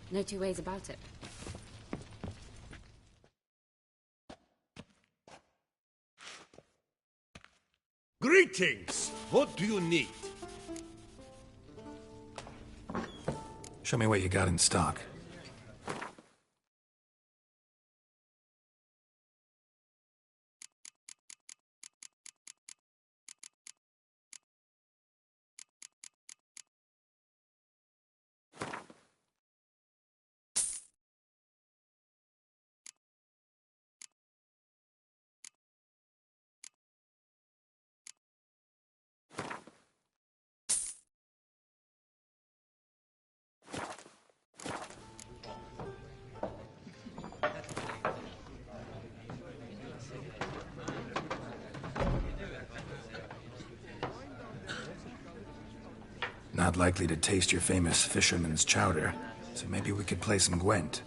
No two ways about it. Greetings! What do you need? Show me what you got in stock. Not likely to taste your famous fisherman's chowder, so maybe we could play some Gwent.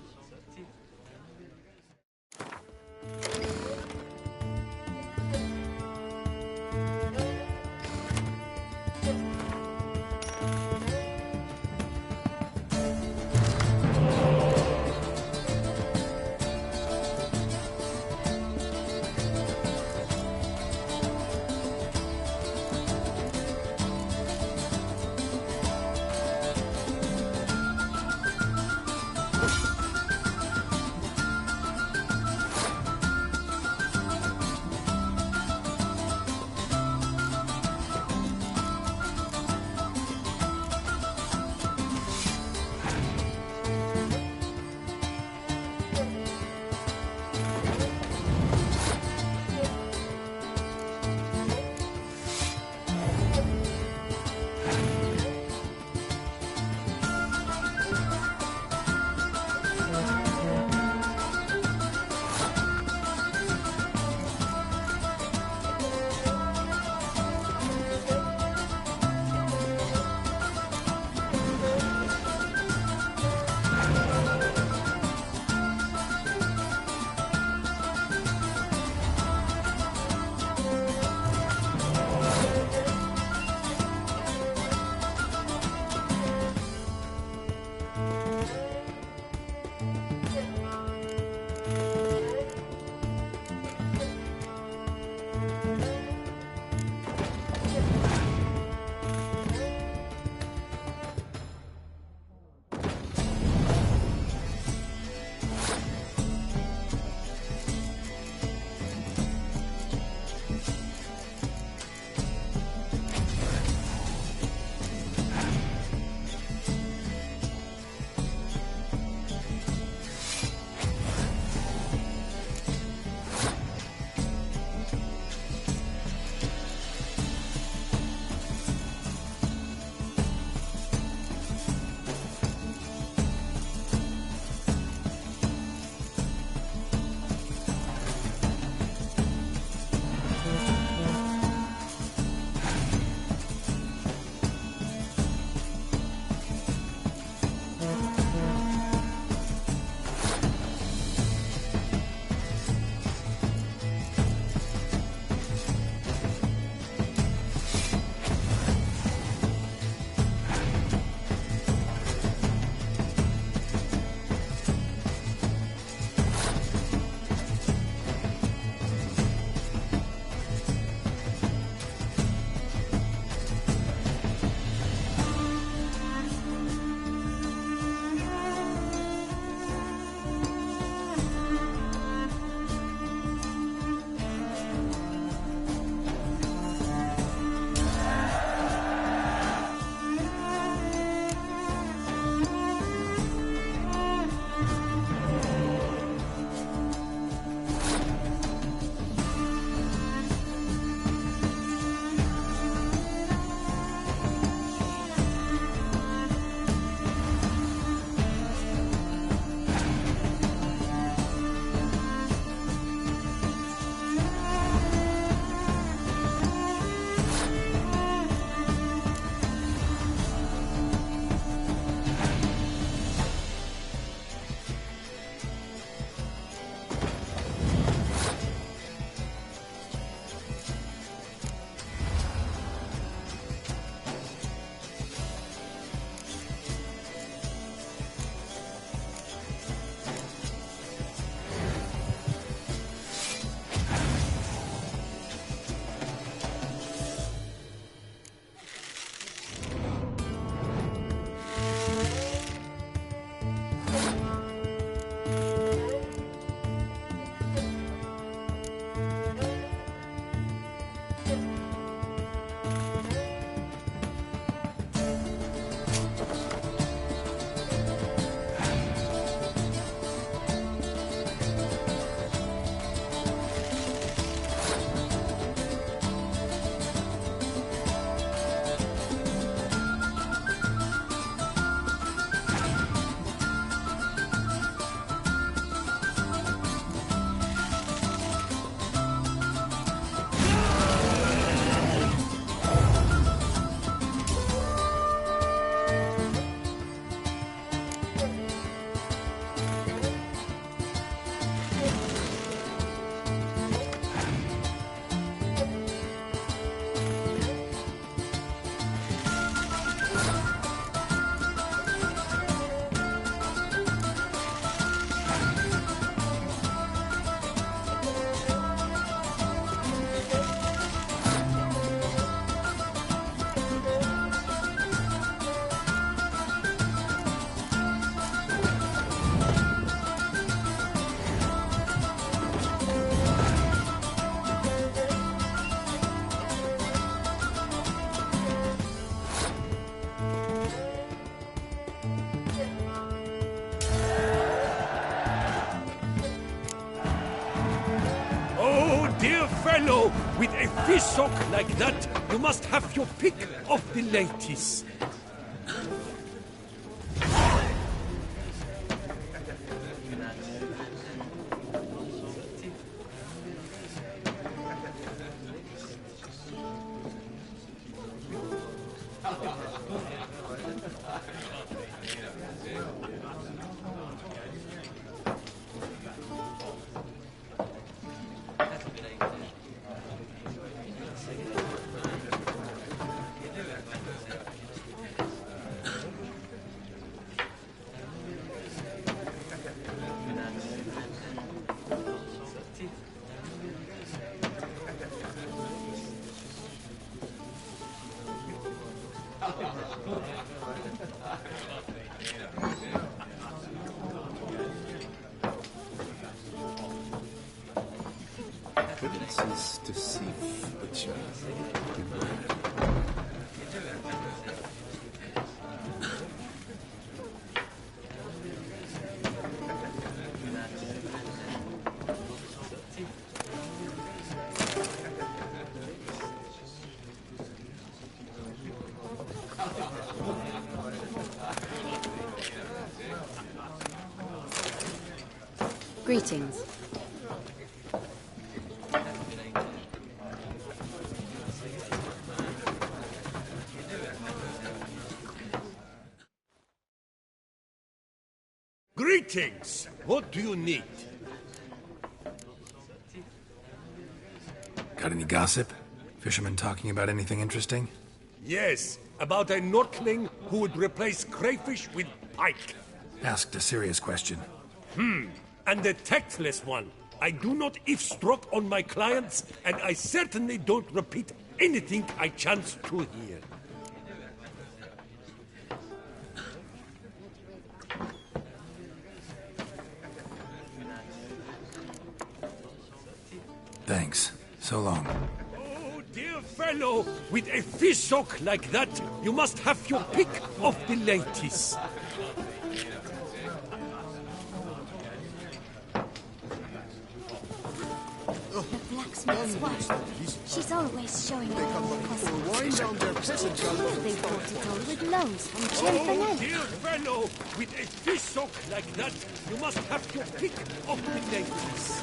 fellow, with a fish hook like that, you must have your pick of the ladies. Appearances deceive, butcher. Greetings. Greetings! What do you need? Got any gossip? Fishermen talking about anything interesting? Yes, about a Nordling who would replace crayfish with pike. Asked a serious question. And a tactless one. I do not eavesdrop on my clients, and I certainly don't repeat anything I chance to hear. Thanks. So long. Oh, dear fellow, with a fish hook like that, you must have your pick of the ladies. Blacksmith's wife. She's always showing off her costumes. Wind down their peasant gullet. They bought it all with loans from Jim Oh, Bennett. dear fellow, with a fish hook like that, you must have your pick of the ladies.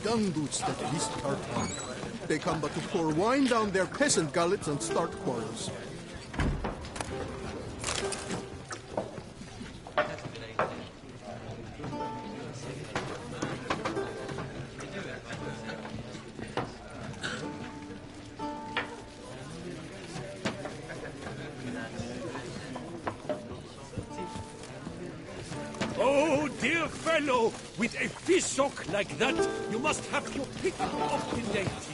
Dung boots that least are on. They come but to pour wine down their peasant gullets and start quarrels. Oh, dear fellow, with a fish hook like that, you must have your pick of the ladies.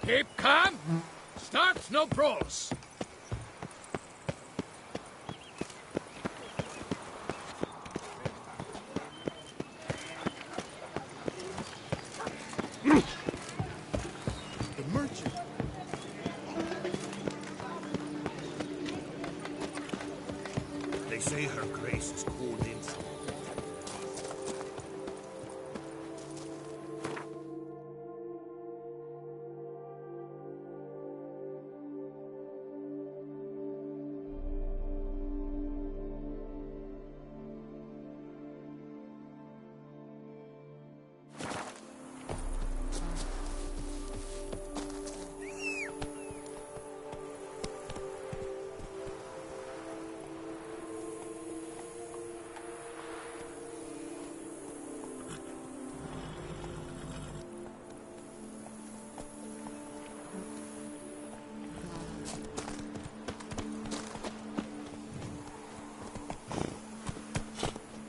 Keep calm. Start no brawls. The merchant. They say her grace is called in.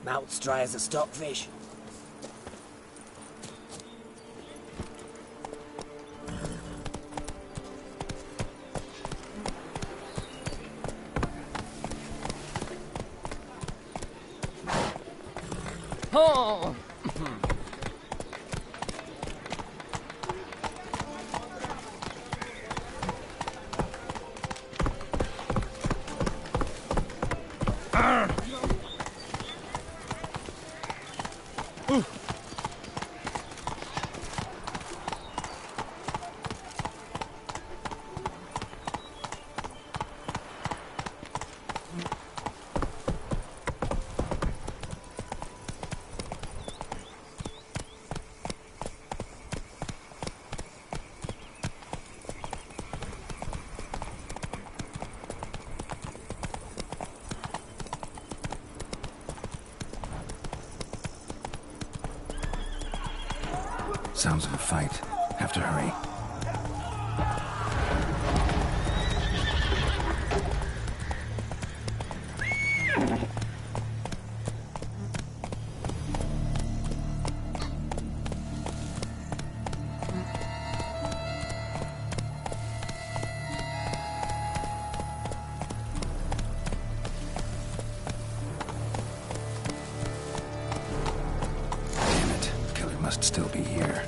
Mouth's dry as a stockfish. Oh! Sounds of a fight. Have to hurry. Damn it. Killer must still be here.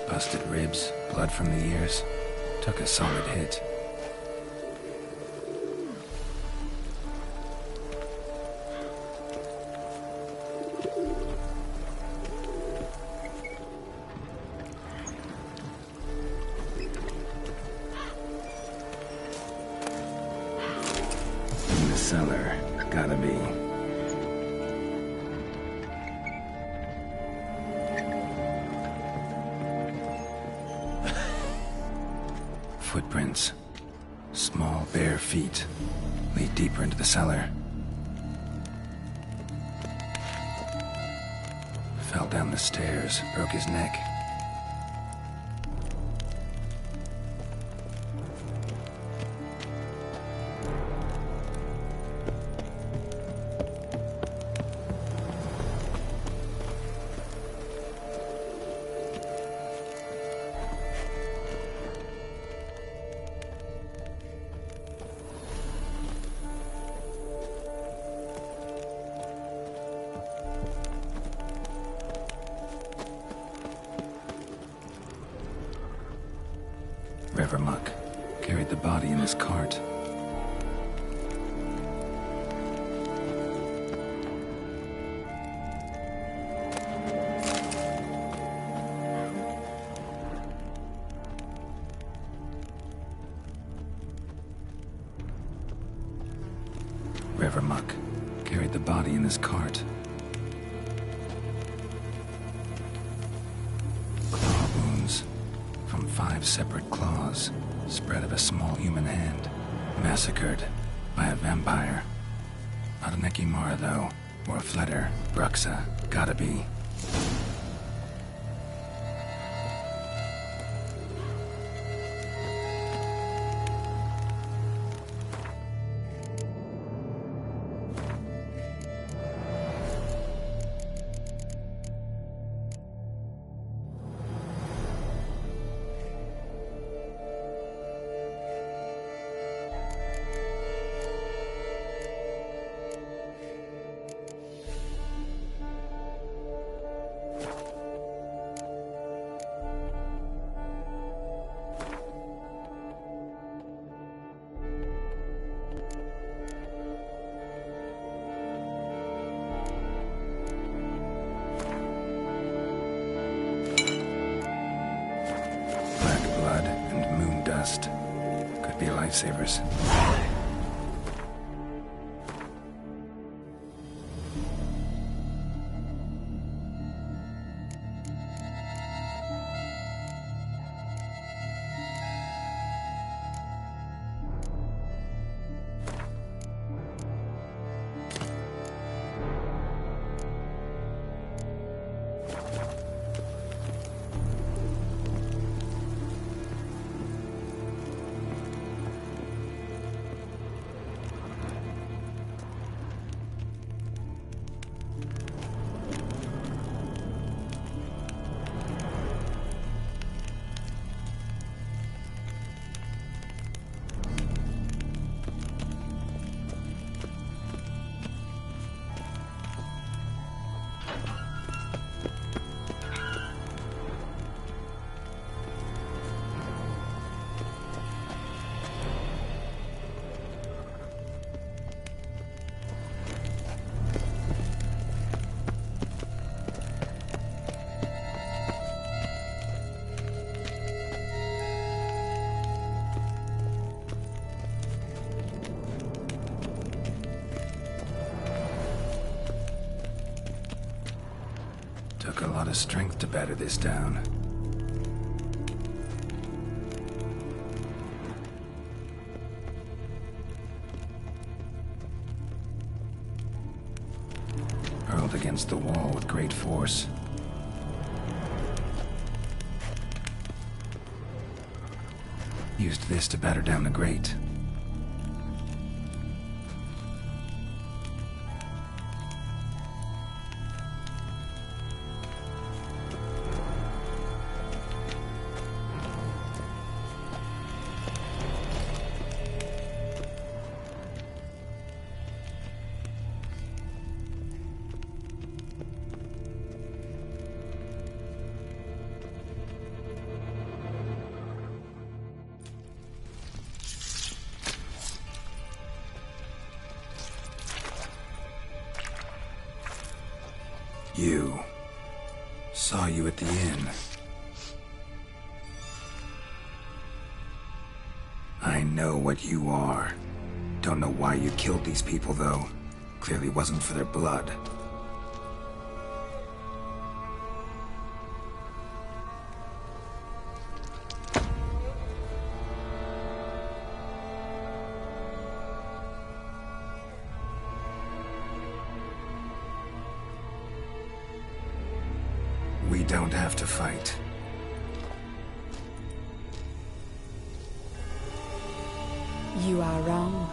Busted ribs, blood from the ears. Took a solid hit. In the cellar, gotta be. Footprints. Small, bare feet. Lead deeper into the cellar. Fell down the stairs, broke his neck. Muck carried the body in his cart. Muck carried the body in his cart. Claw wounds from 5 separate claws, spread of a small human hand, massacred by a vampire. Not an Ekimara, though, or a Fletter. Bruxa, gotta be. Could be lifesavers. Took a lot of strength to batter this down. Hurled against the wall with great force. Used this to batter down the grate. You. Saw you at the inn. I know what you are. Don't know why you killed these people, though. Clearly wasn't for their blood. We don't have to fight. You are wrong.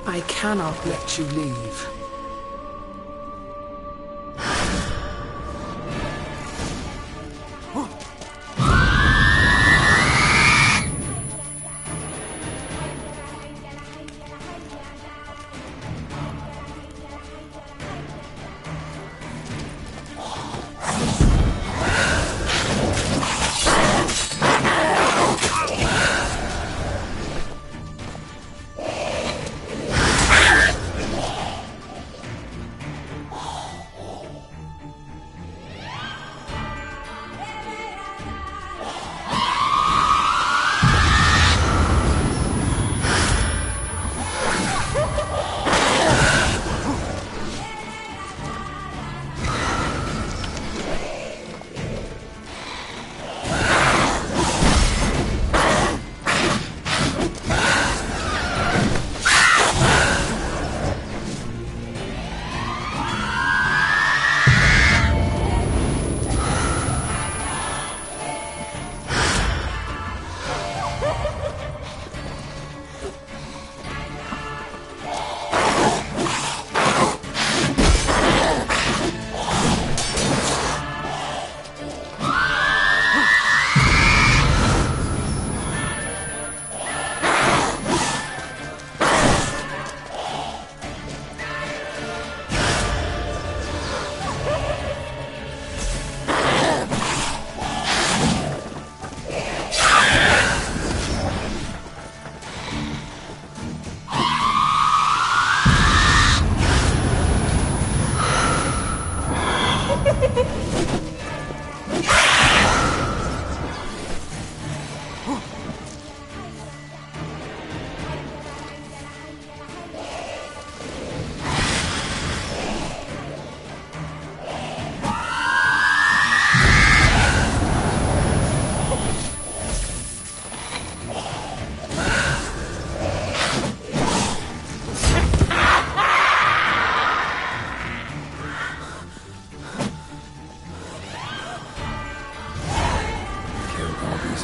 I cannot let you leave.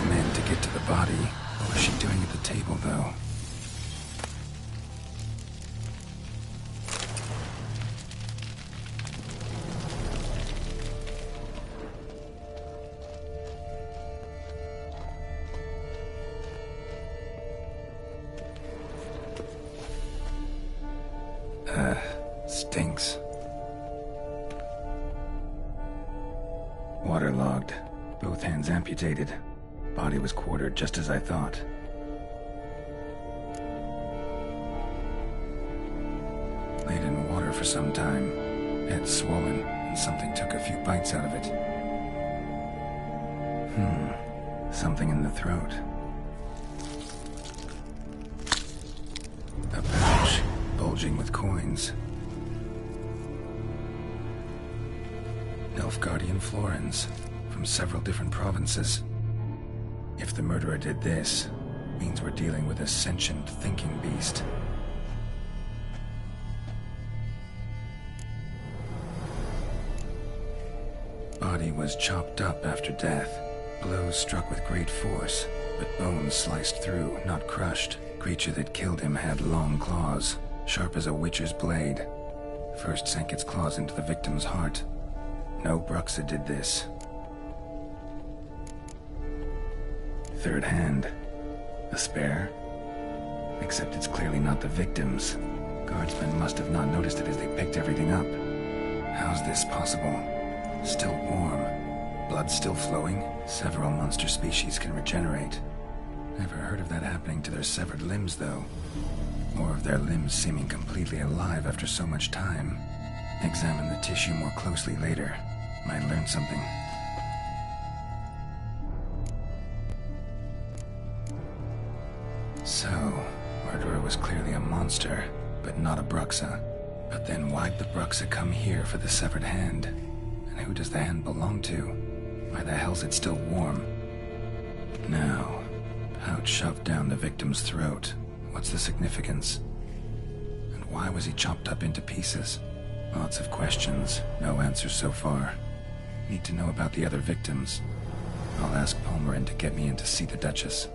Men to get to the body. What was she doing at the table, though? Stinks. Waterlogged. Both hands amputated. Body was quartered just as I thought. Laid in water for some time. Head swollen. and something took a few bites out of it. Something in the throat. A pouch, bulging with coins. Nilfgaardian florins, from several different provinces. If the murderer did this, means we're dealing with a sentient thinking beast. Body was chopped up after death. Blows struck with great force, but bones sliced through, not crushed. Creature that killed him had long claws, sharp as a witcher's blade. First sank its claws into the victim's heart. No Bruxa did this. Third hand. A spare? Except it's clearly not the victim's. Guardsmen must have not noticed it as they picked everything up. How's this possible? Still warm. Blood still flowing? Several monster species can regenerate. Never heard of that happening to their severed limbs, though. Or of their limbs seeming completely alive after so much time. Examine the tissue more closely later. Might learn something. So, murderer was clearly a monster, but not a Bruxa. But then why'd the Bruxa come here for the severed hand? And who does the hand belong to? Why the hell's it still warm? Now, pouch shoved down the victim's throat. What's the significance? And why was he chopped up into pieces? Lots of questions, no answers so far. Need to know about the other victims. I'll ask Palmerin to get me in to see the Duchess.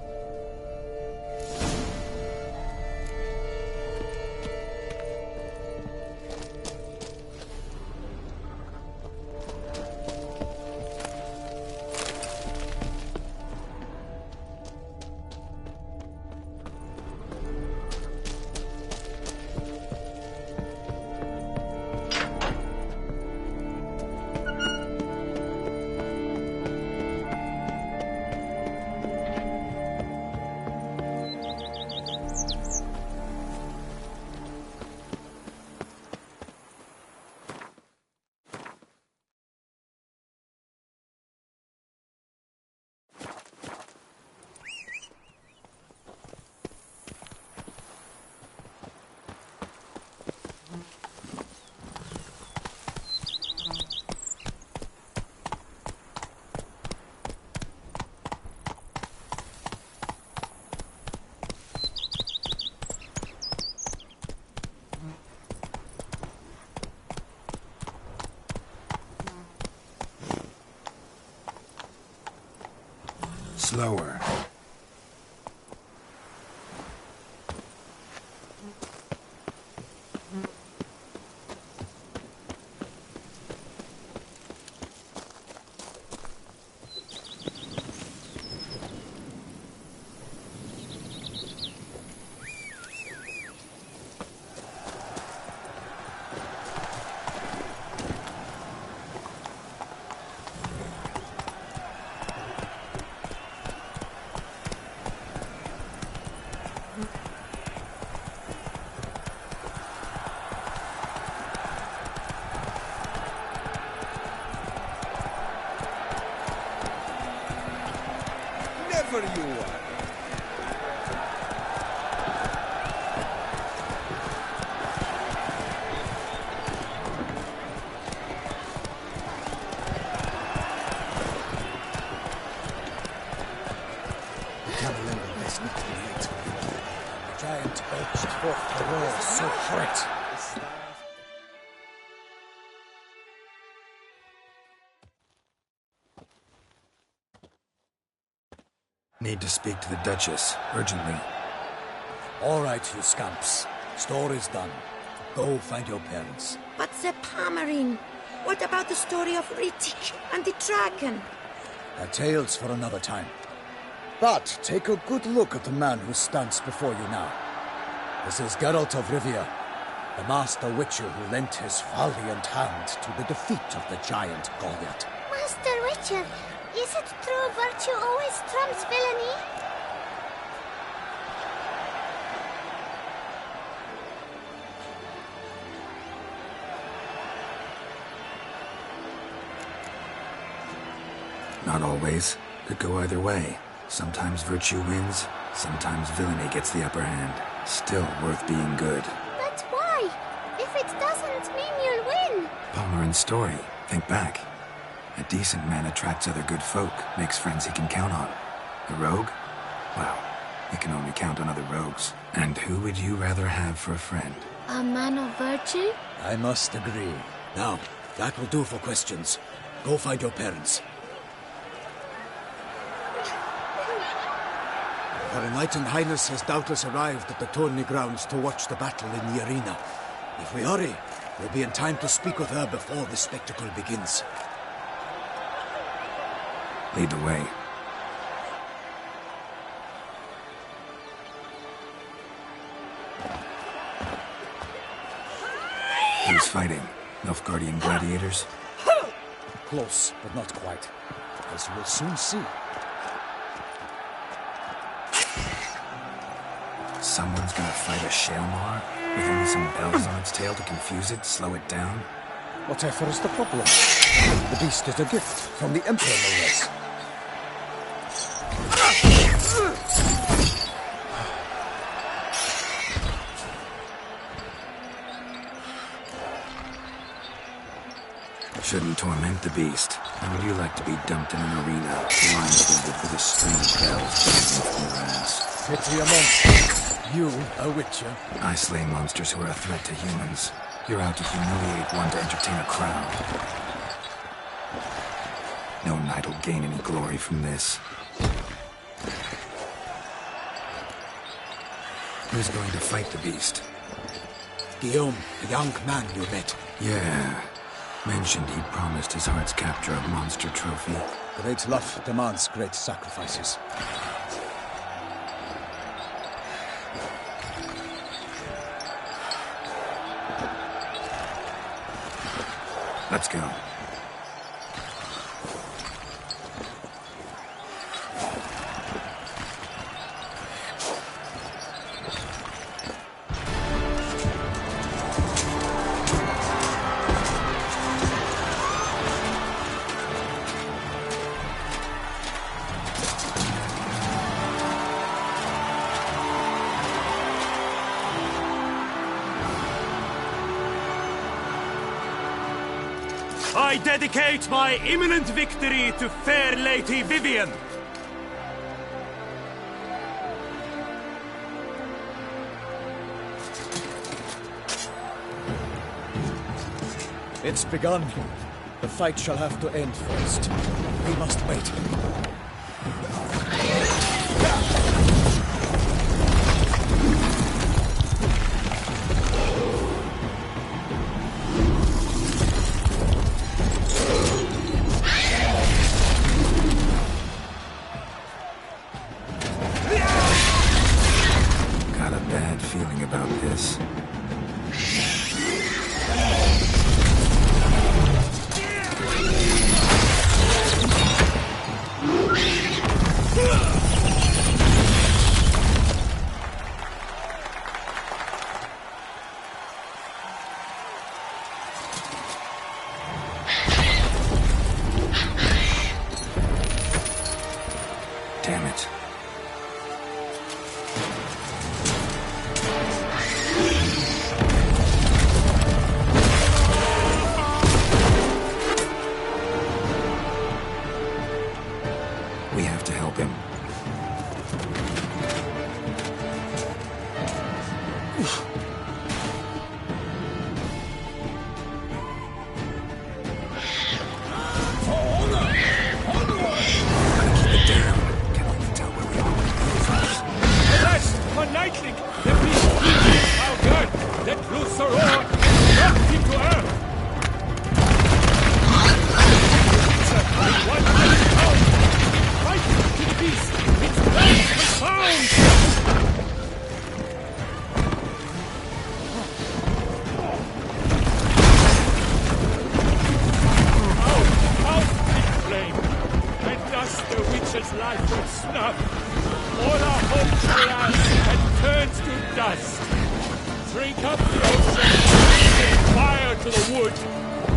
Slower. Whatever you are. Giant urged forth the roar so hot. Need to speak to the Duchess, urgently. All right, you scamps. Story's done. Go find your parents. But the Palmerin, what about the story of Rittik and the dragon? A tale's for another time. But take a good look at the man who stands before you now. This is Geralt of Rivia, the master witcher who lent his valiant hand to the defeat of the giant Goliath. Master Witcher, is it true virtue always trumps villainy? Not always. Could go either way. Sometimes virtue wins, sometimes villainy gets the upper hand. Still worth being good. But why? If it doesn't mean you'll win. Palmerin's story. Think back. A decent man attracts other good folk, makes friends he can count on. A rogue? Well, he can only count on other rogues. And who would you rather have for a friend? A man of virtue? I must agree. Now, that will do for questions. Go find your parents. Her Enlightened Highness has doubtless arrived at the tourney grounds to watch the battle in the arena. If we hurry, we'll be in time to speak with her before the spectacle begins. Lead the way. Who's fighting? Nilfgaardian gladiators? Close, but not quite. As you will soon see. Someone's gonna fight a Shaelmar? With only some bells on its tail to confuse it, slow it down? Whatever is the problem? The beast is a gift from the Emperor, no less. Shouldn't torment the beast. How would you like to be dumped in an arena, blindfolded with a string of bells dangling from your ass? Pity a monster. You, a witcher. I slay monsters who are a threat to humans. You're out to humiliate one to entertain a crowd. No knight will gain any glory from this. Who's going to fight the beast? Guillaume, a young man you met. Yeah. Mentioned he'd promised his heart's capture a monster trophy. Great love demands great sacrifices. Let's go. I dedicate my imminent victory to fair Lady Vivian. It's begun. The fight shall have to end first. We must wait. Got a bad feeling about this. Damn it. We have to help him. Keep it down. Can only tell where we are when it moves us. Alas, my knightling! The beast is our guard! Let loose her oar and drop him to earth! With one mighty pound, fight to the beast! Its blood confound! Out, big flame! And thus the witch's life will snuff! All our hopes will ash and turns to dust. Drink up the ocean, set fire to the wood,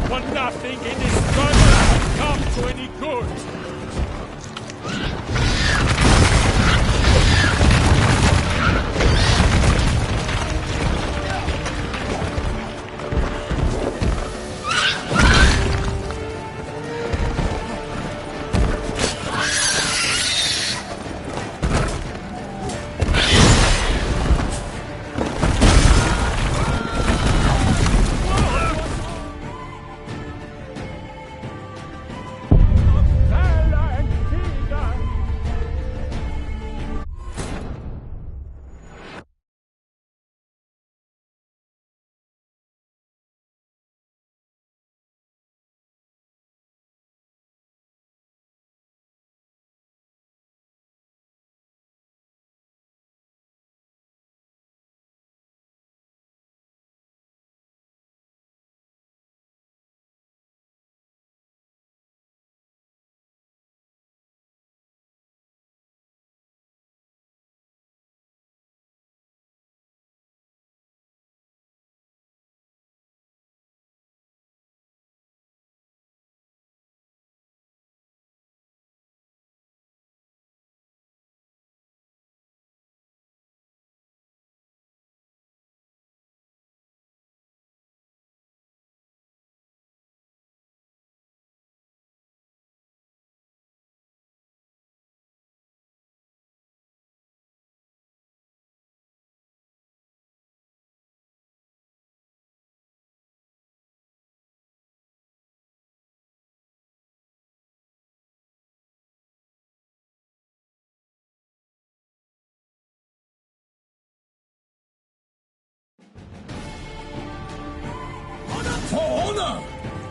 for nothing in this struggle has come to any good.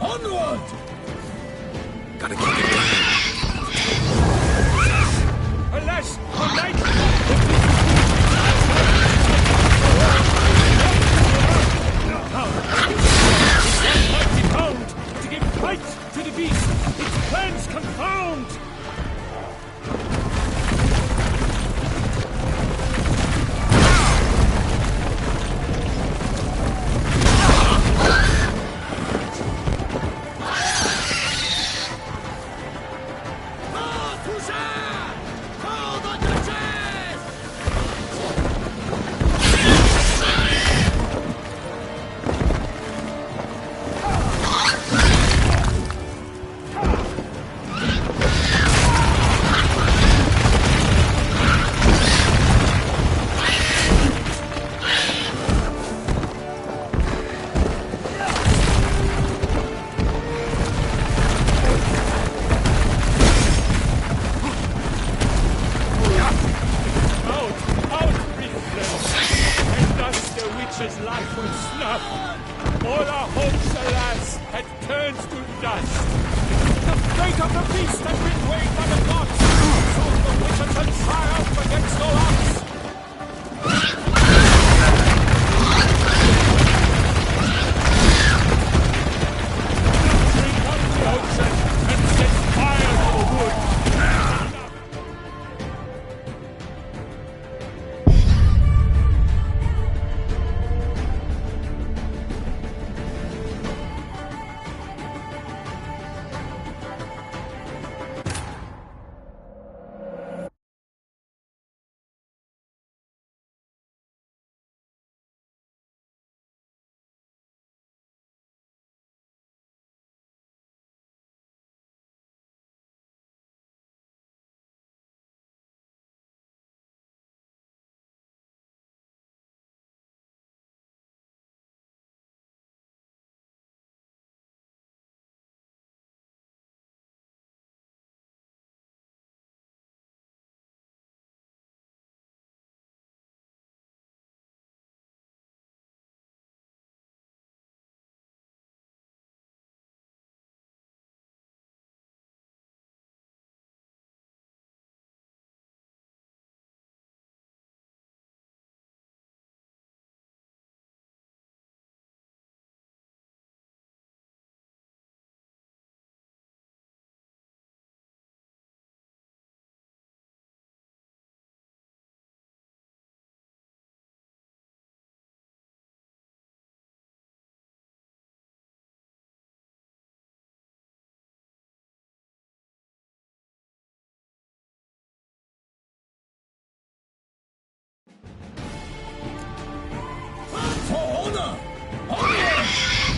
Onward! Gotta keep it down. Alas, the night! Mighty bound to give fight to the beast! Its plans confound! His life was snuffed. All our hopes, alas, had turned to dust. The fate of the beast has been weighed by the gods. Soon the wizards had triumphed against all odds. Drink up the ocean and set fire to the wood.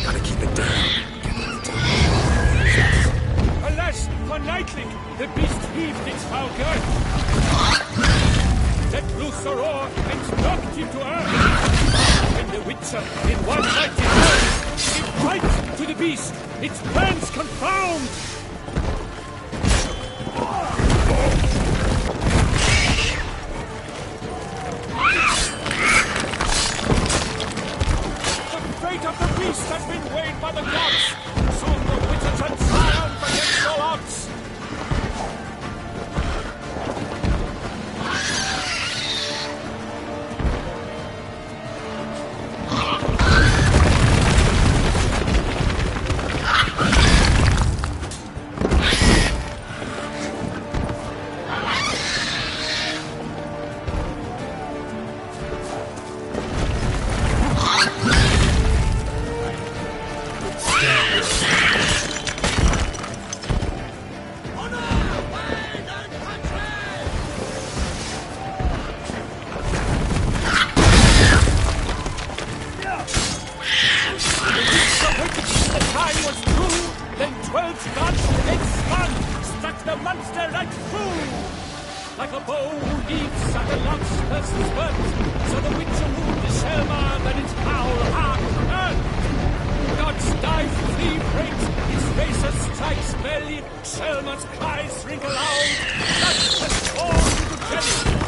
Gotta keep it down. Alas, for Nightling, the beast heaved its foul girth. Let loose the roar and knocked him to earth. And the Witcher, in one mighty blow, gave fight to the beast, its plans confound. The fate of the beast has been weighed by the gods. Soon the witches shall triumph against all odds. Like a bow leaps at the lance person's burnt, so the witcher wound is Selma, then its foul heart earth. God's dive flea breaks, its razor strikes belly, Selma's cries ring aloud, blood has torn to jelly.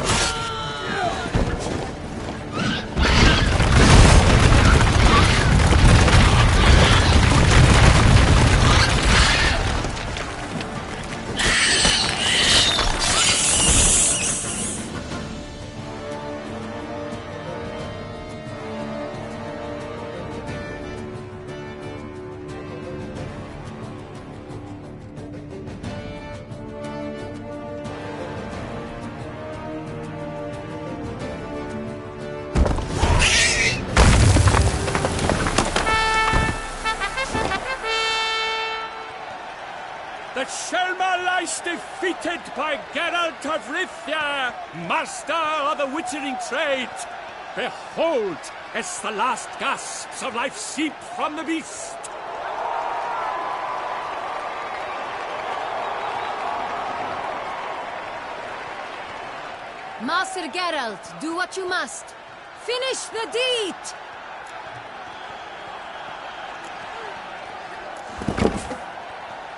that Shelmar lies defeated by Geralt of Rivia, master of the witchering trade. Behold, as the last gasps of life seep from the beast. Master Geralt, do what you must. Finish the deed!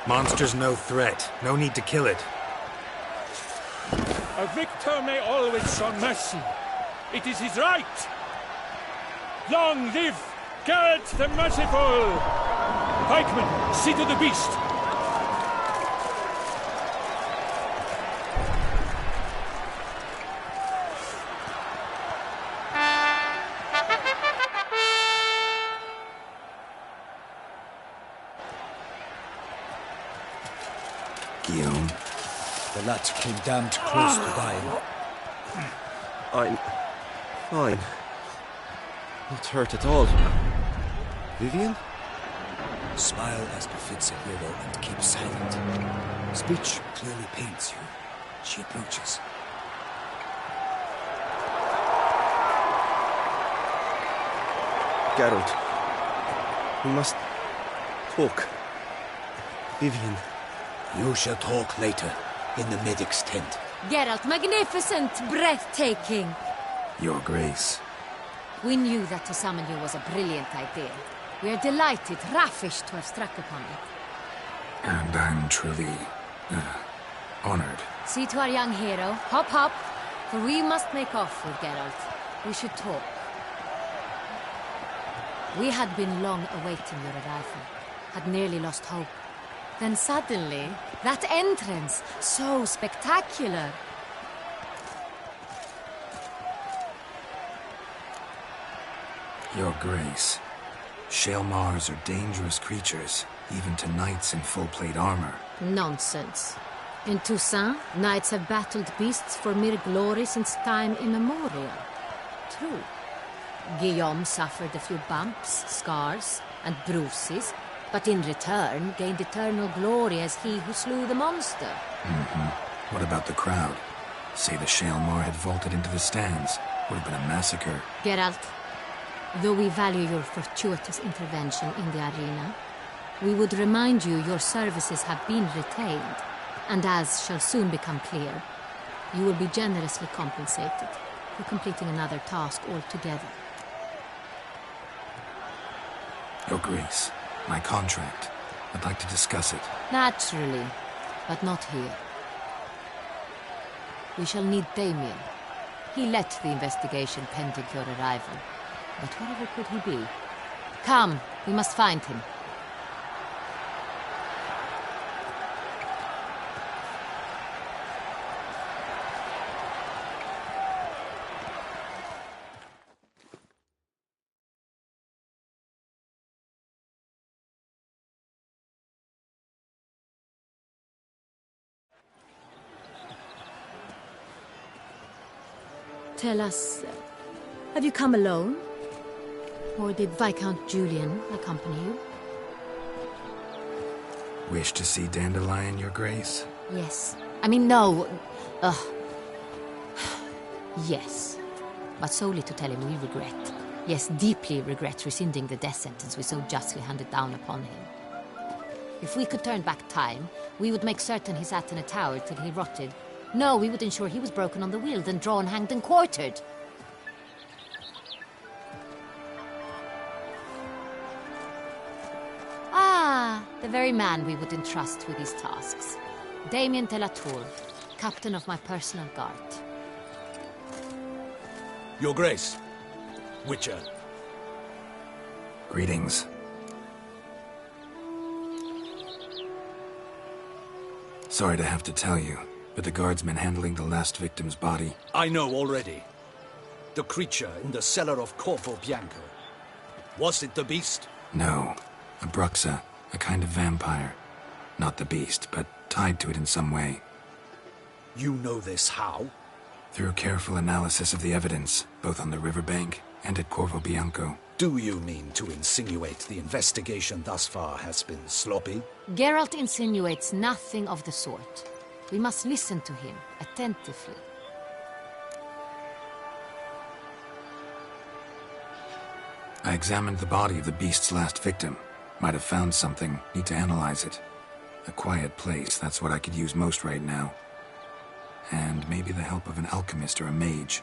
Monster's no threat. No need to kill it. A victor may always show mercy. It is his right. Long live Geralt the Merciful! Pikeman, see to the beast. Guillaume. The lad came damned close to dying. I'm fine. Not hurt at all. Vivian? Smile as befits a hero and keep silent. Speech clearly pains you. She approaches. Geralt. We must talk. Vivian. You shall talk later, in the medic's tent. Geralt, magnificent, breathtaking. Your Grace. We knew that to summon you was a brilliant idea. We are delighted, ravished to have struck upon it. And I'm truly, honored. See to our young hero. Hop, hop. For we must make off with Geralt. We should talk. We had been long awaiting your arrival. Had nearly lost hope. Then suddenly, that entrance, so spectacular. Your Grace. Shelmars are dangerous creatures, even to knights in full plate armor. Nonsense. In Toussaint, knights have battled beasts for mere glory since time immemorial. True. Guillaume suffered a few bumps, scars, and bruises, but in return gained eternal glory as he who slew the monster. What about the crowd? Say the Shelmar had vaulted into the stands. Would have been a massacre. Geralt, though we value your fortuitous intervention in the arena, we would remind you your services have been retained, and as shall soon become clear, you will be generously compensated for completing another task altogether. Your Grace, my contract. I'd like to discuss it. Naturally, but not here. We shall need Damien. He led the investigation pending your arrival. But whatever could he be? Come, we must find him. Tell us, have you come alone? Or did Viscount Julian accompany you? Wish to see Dandelion, Your Grace? Yes. I mean, no. Yes. But solely to tell him we regret. Yes, deeply regret rescinding the death sentence we so justly handed down upon him. If we could turn back time, we would make certain he sat in a tower till he rotted. No, we would ensure he was broken on the wheel, then drawn, hanged, and quartered. Ah, the very man we would entrust with these tasks. Damien de la Tour, captain of my personal guard. Your Grace, Witcher. Greetings. Sorry to have to tell you, but the guardsman handling the last victim's body... I know already. The creature in the cellar of Corvo Bianco. Was it the beast? No. A Bruxa, a kind of vampire. Not the beast, but tied to it in some way. You know this how? Through careful analysis of the evidence, both on the riverbank and at Corvo Bianco. Do you mean to insinuate the investigation thus far has been sloppy? Geralt insinuates nothing of the sort. We must listen to him attentively. I examined the body of the beast's last victim. Might have found something. Need to analyze it. A quiet place, that's what I could use most right now. And maybe the help of an alchemist or a mage.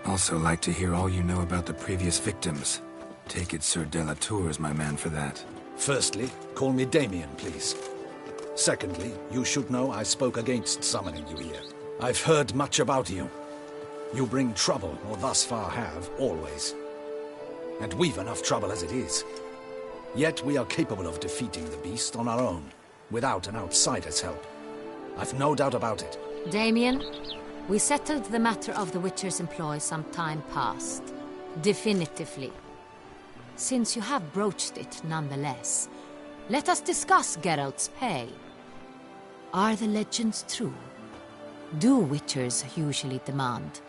Also like to hear all you know about the previous victims. Take it Sir de la Tour is my man for that. Firstly, call me Damien, please. Secondly, you should know I spoke against summoning you here. I've heard much about you. You bring trouble, or thus far have, always. And we've enough trouble as it is. Yet we are capable of defeating the beast on our own, without an outsider's help. I've no doubt about it. Damien, we settled the matter of the Witcher's employ some time past. Definitively. Since you have broached it nonetheless, let us discuss Geralt's pay. Are the legends true? Do Witchers usually demand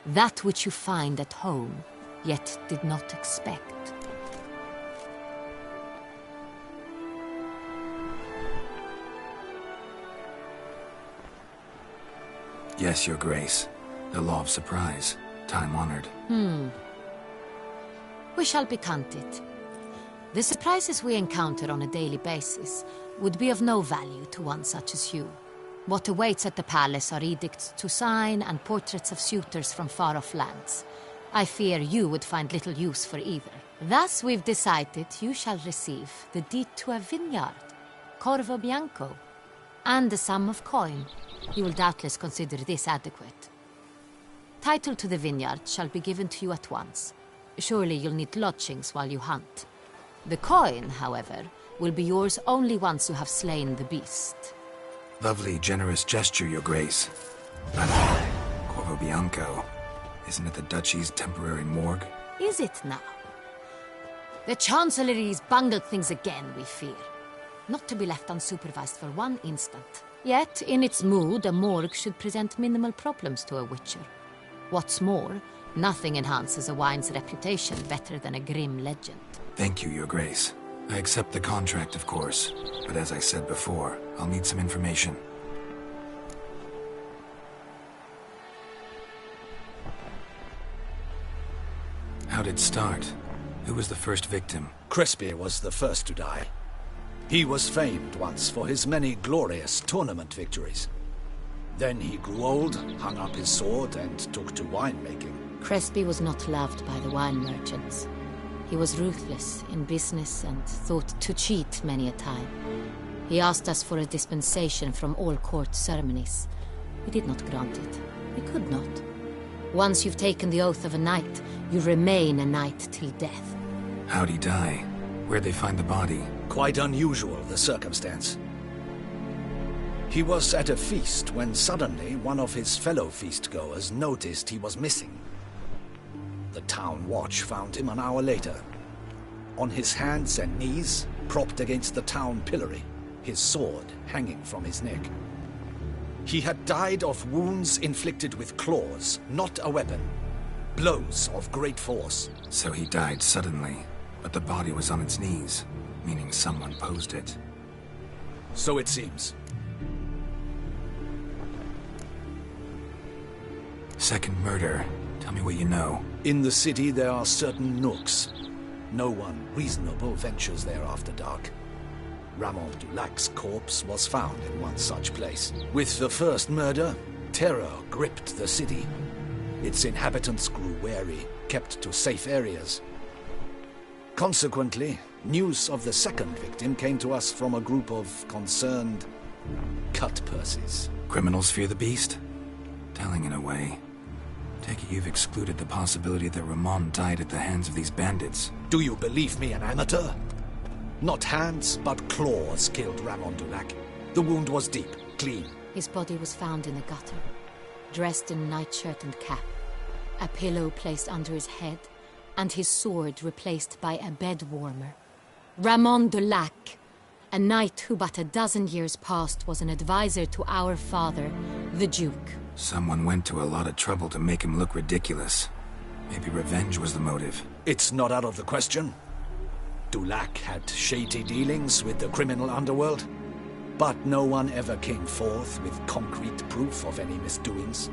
that which you find at home, yet did not expect? Yes, Your Grace. The law of surprise. Time-honored. We shall be content. The surprises we encounter on a daily basis would be of no value to one such as you. What awaits at the palace are edicts to sign and portraits of suitors from far-off lands. I fear you would find little use for either. Thus we've decided you shall receive the deed to a vineyard, Corvo Bianco, and a sum of coin. You will doubtless consider this adequate. Title to the vineyard shall be given to you at once. Surely you'll need lodgings while you hunt. The coin, however, will be yours only once you have slain the beast. Lovely, generous gesture, Your Grace. But Corvo Bianco, isn't it the Duchy's temporary morgue? Is it now? The Chancellery's bungled things again, we fear. Not to be left unsupervised for one instant. Yet, in its mood, a morgue should present minimal problems to a Witcher. What's more, nothing enhances a wine's reputation better than a grim legend. Thank you, Your Grace. I accept the contract, of course. But as I said before, I'll need some information. How'd it start? Who was the first victim? Crespy was the first to die. He was famed once for his many glorious tournament victories. Then he grew old, hung up his sword, and took to winemaking. Crespy was not loved by the wine merchants. He was ruthless in business and thought to cheat many a time. He asked us for a dispensation from all court ceremonies. We did not grant it. We could not. Once you've taken the oath of a knight, you remain a knight till death. How'd he die? Where'd they find the body? Quite unusual, the circumstance. He was at a feast when suddenly one of his fellow feastgoers noticed he was missing. The town watch found him an hour later. On his hands and knees, propped against the town pillory, his sword hanging from his neck. He had died of wounds inflicted with claws, not a weapon. Blows of great force. So he died suddenly, but the body was on its knees, meaning someone posed it. So it seems. Second murder. Tell me what you know. In the city there are certain nooks. No one reasonable ventures there after dark. Ramon Dulac's corpse was found in one such place. With the first murder, terror gripped the city. Its inhabitants grew wary, kept to safe areas. Consequently, news of the second victim came to us from a group of concerned cut-purses. Criminals fear the beast? Telling in a way. Take it you've excluded the possibility that Ramon died at the hands of these bandits. Do you believe me an amateur? Not hands, but claws killed Ramon Dulac. The wound was deep, clean. His body was found in a gutter, dressed in nightshirt and cap, a pillow placed under his head, and his sword replaced by a bed warmer. Ramon Dulac, a knight who but a dozen years past was an advisor to our father, the Duke. Someone went to a lot of trouble to make him look ridiculous. Maybe revenge was the motive. It's not out of the question. Dulac had shady dealings with the criminal underworld, but no one ever came forth with concrete proof of any misdoings.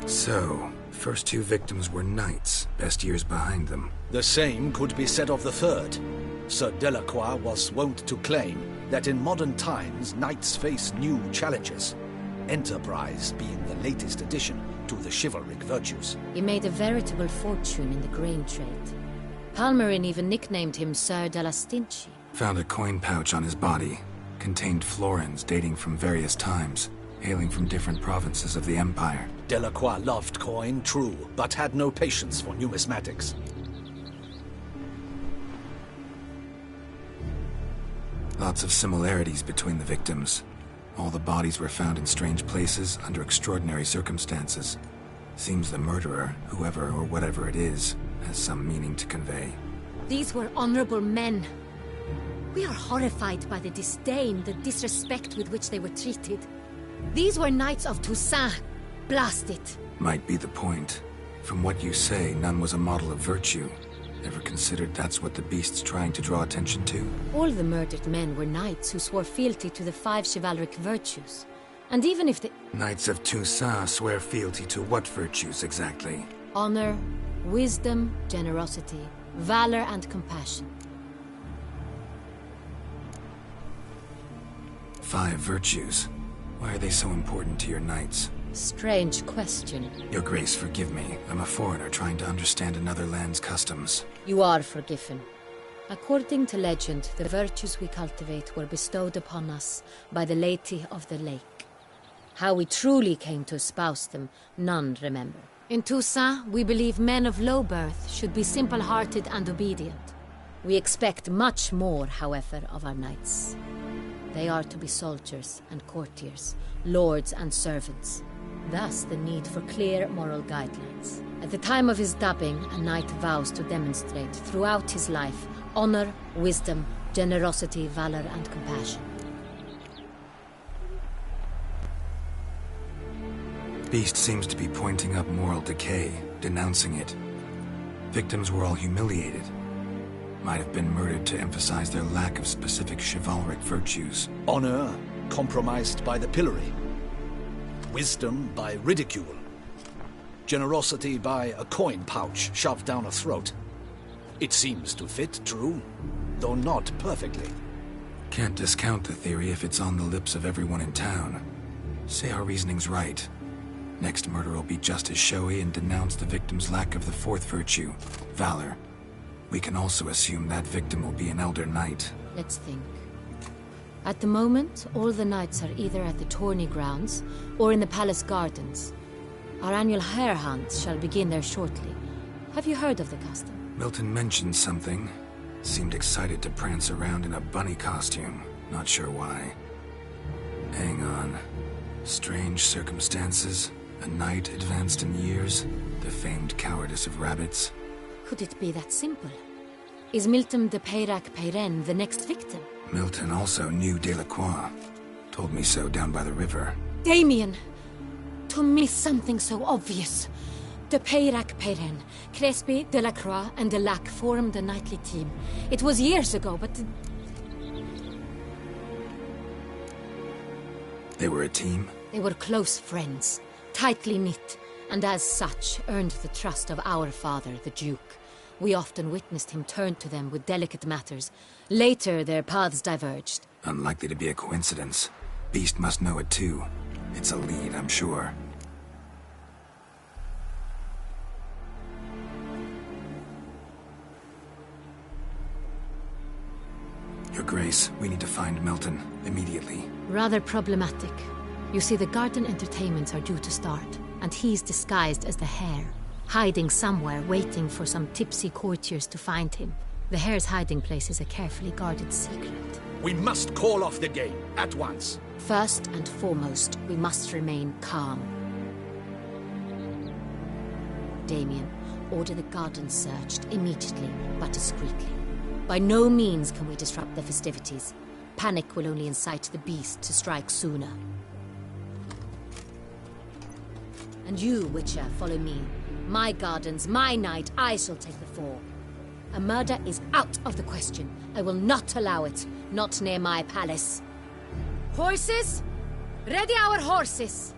So, first two victims were knights, best years behind them. The same could be said of the third. Sir Delacroix was wont to claim that in modern times knights face new challenges, enterprise being the latest addition to the chivalric virtues. He made a veritable fortune in the grain trade. Palmerin even nicknamed him Sir de la Stinchi. Found a coin pouch on his body. Contained florins dating from various times, hailing from different provinces of the Empire. Delacroix loved coin, true, but had no patience for numismatics. Lots of similarities between the victims. All the bodies were found in strange places under extraordinary circumstances. Seems the murderer, whoever or whatever it is, has some meaning to convey. These were honorable men. We are horrified by the disdain, the disrespect with which they were treated. These were knights of Toussaint. Blast it. Might be the point. From what you say, none was a model of virtue. Ever considered that's what the beast's trying to draw attention to? All the murdered men were knights who swore fealty to the 5 chivalric virtues. And even if the... Knights of Toussaint swear fealty to what virtues exactly? Honor, wisdom, generosity, valor and compassion. 5 virtues. Why are they so important to your knights? Strange question. Your Grace, forgive me. I'm a foreigner trying to understand another land's customs. You are forgiven. According to legend, the virtues we cultivate were bestowed upon us by the Lady of the Lake. How we truly came to espouse them, none remember. In Toussaint, we believe men of low birth should be simple-hearted and obedient. We expect much more, however, of our knights. They are to be soldiers and courtiers, lords and servants. Thus, the need for clear moral guidelines. At the time of his dubbing, a knight vows to demonstrate throughout his life honor, wisdom, generosity, valor, and compassion. Beast seems to be pointing up moral decay, denouncing it. Victims were all humiliated. Might have been murdered to emphasize their lack of specific chivalric virtues. Honor compromised by the pillory. Wisdom by ridicule. Generosity by a coin pouch shoved down a throat. It seems to fit, true, though not perfectly. Can't discount the theory if it's on the lips of everyone in town. Say our reasoning's right. Next murder will be just as showy and denounce the victim's lack of the 4th virtue, valor. We can also assume that victim will be an elder knight. Let's think. At the moment, all the knights are either at the tourney grounds or in the palace gardens. Our annual hare hunts shall begin there shortly. Have you heard of the custom? Milton mentioned something. Seemed excited to prance around in a bunny costume. Not sure why. Hang on. Strange circumstances. A knight advanced in years. The famed cowardice of rabbits. Could it be that simple? Is Milton de Peyrac-Peyren the next victim? Milton also knew Delacroix. Told me so down by the river. Damien! To miss something so obvious. De Peyrac-Peyren, Crespi, Delacroix, and Delac formed a knightly team. It was years ago, but... They were a team? They were close friends, tightly knit, and as such earned the trust of our father, the Duke. We often witnessed him turn to them with delicate matters. Later, their paths diverged. Unlikely to be a coincidence. Beast must know it too. It's a lead, I'm sure. Your Grace, we need to find Milton, immediately. Rather problematic. You see, the garden entertainments are due to start, and he's disguised as the hare, hiding somewhere, waiting for some tipsy courtiers to find him. The hare's hiding place is a carefully guarded secret. We must call off the game, at once. First and foremost, we must remain calm. Damien, order the garden searched immediately, but discreetly. By no means can we disrupt the festivities. Panic will only incite the beast to strike sooner. And you, Witcher, follow me. My gardens, my night, I shall take the fall. A murder is out of the question. I will not allow it. Not near my palace. Horses? Ready our horses!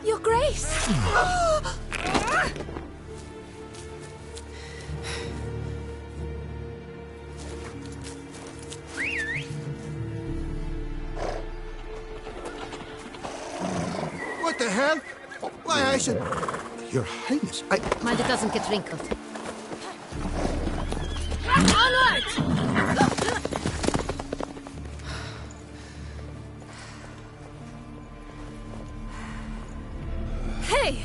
Your Grace! What the hell? Why, I should... Your Highness, I... Mind it doesn't get wrinkled. Onward! Hey!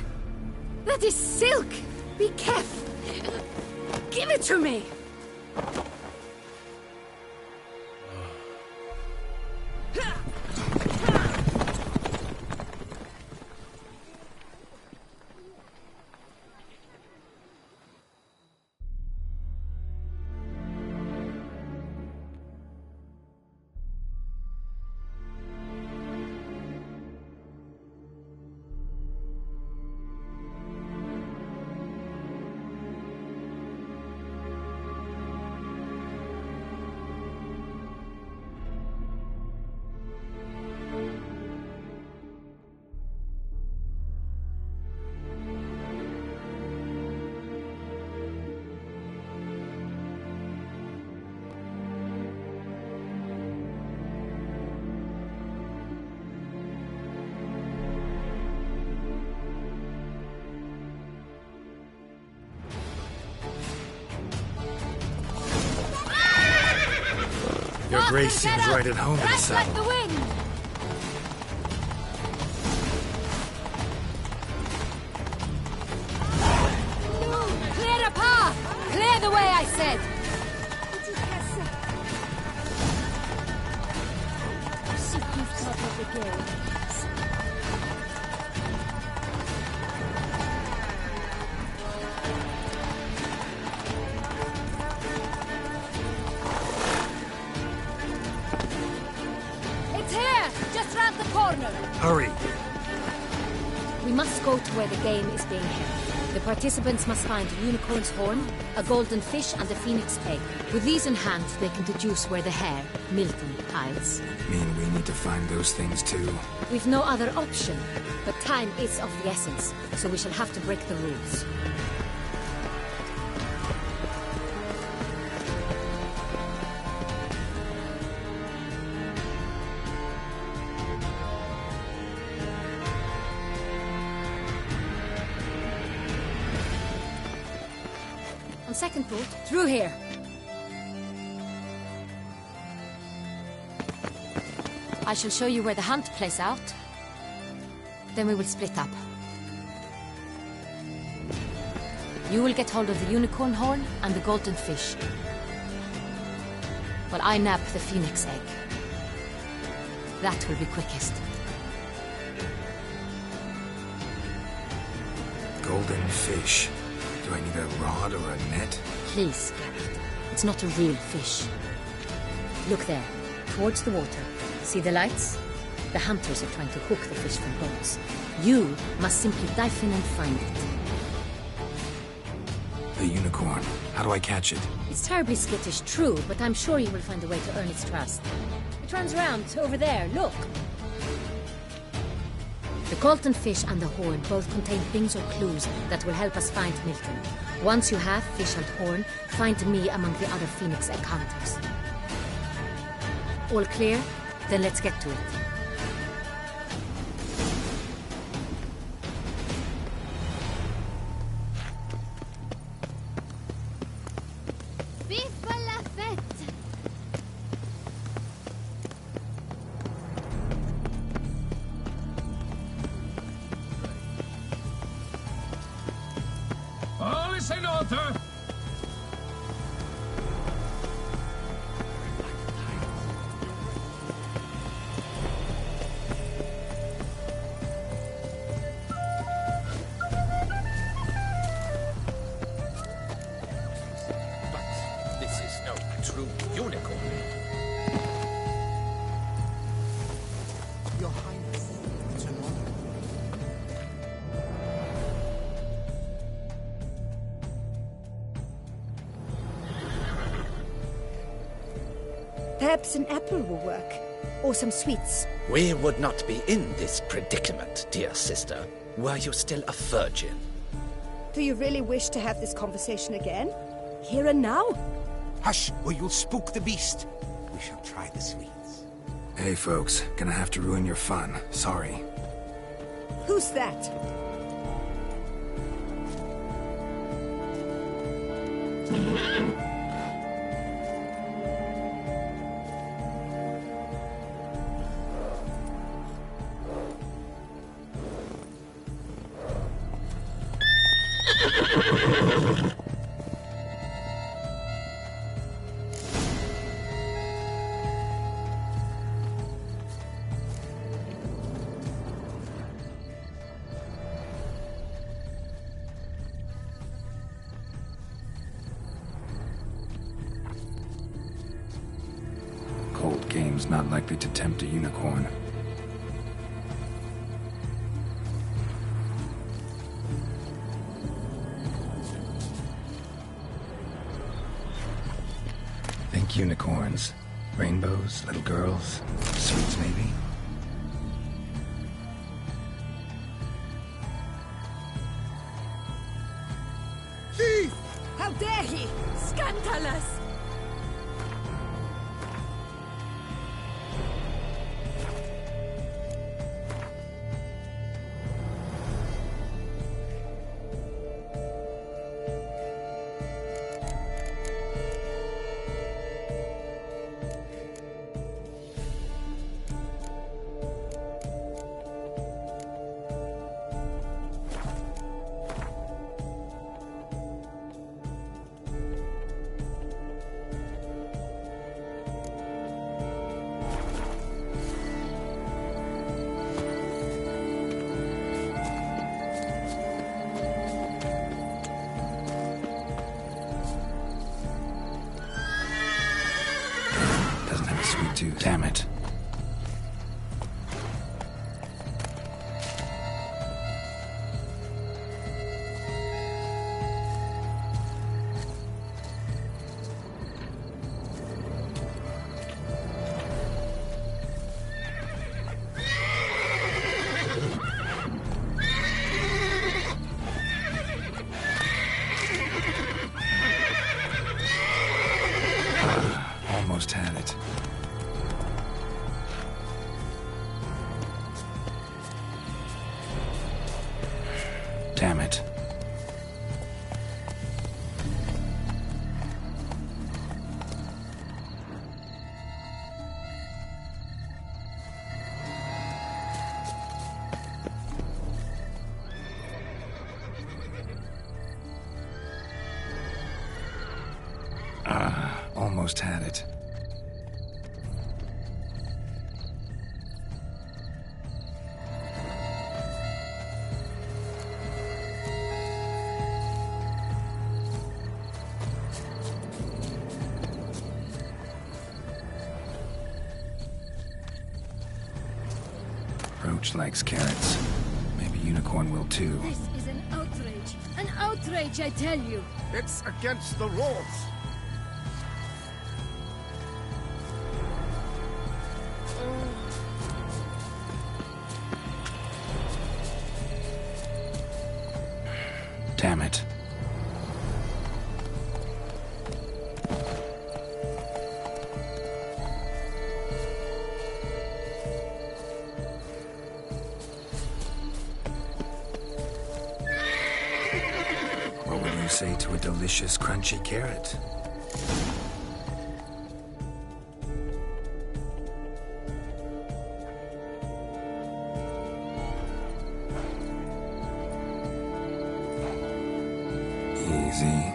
That is silk! Be careful! Give it to me! Your Grace seems right at home in the Right saddle. like the wind! Clear a path! Clear the way, I said! It's here! Just round the corner! Hurry! We must go to where the game is being held. The participants must find a unicorn's horn, a golden fish, and a phoenix egg. With these in hand, they can deduce where the hare, Milton, hides. Mean we need to find those things too? We've no other option, but time is of the essence, so we shall have to break the rules. On second thought, through here. I shall show you where the hunt plays out. Then we will split up. You will get hold of the unicorn horn and the golden fish, while I nab the phoenix egg. That will be quickest. Golden fish. Do I need a rod or a net? Please, Garrett. It's not a real fish. Look there, towards the water. See the lights? The hunters are trying to hook the fish from boats. You must simply dive in and find it. The unicorn. How do I catch it? It's terribly skittish, true, but I'm sure you will find a way to earn its trust. It runs around, over there, look. The golden fish and the horn both contain things or clues that will help us find Milton. Once you have fish and horn, find me among the other phoenix egg hunters. All clear? Then let's get to it. Vive la fête! All is in order! true unicorn. Your Highness, it's an honor. Perhaps an apple will work. Or some sweets. We would not be in this predicament, dear sister, were you still a virgin. Do you really wish to have this conversation again? Here and now? Hush, or you'll spook the beast. We shall try the sweets. Hey folks, gonna have to ruin your fun. Sorry. Who's that? Cold game's not likely to tempt a unicorn. Think unicorns. Rainbows, little girls, sweets maybe? Thief! How dare he! Scandalous! Damn it. Almost had it. Damn it. Almost had it. Roach likes carrots. Maybe Unicorn will too. This is an outrage. An outrage, I tell you. It's against the rules. Damn it. What would you say to a delicious, crunchy carrot? Easy.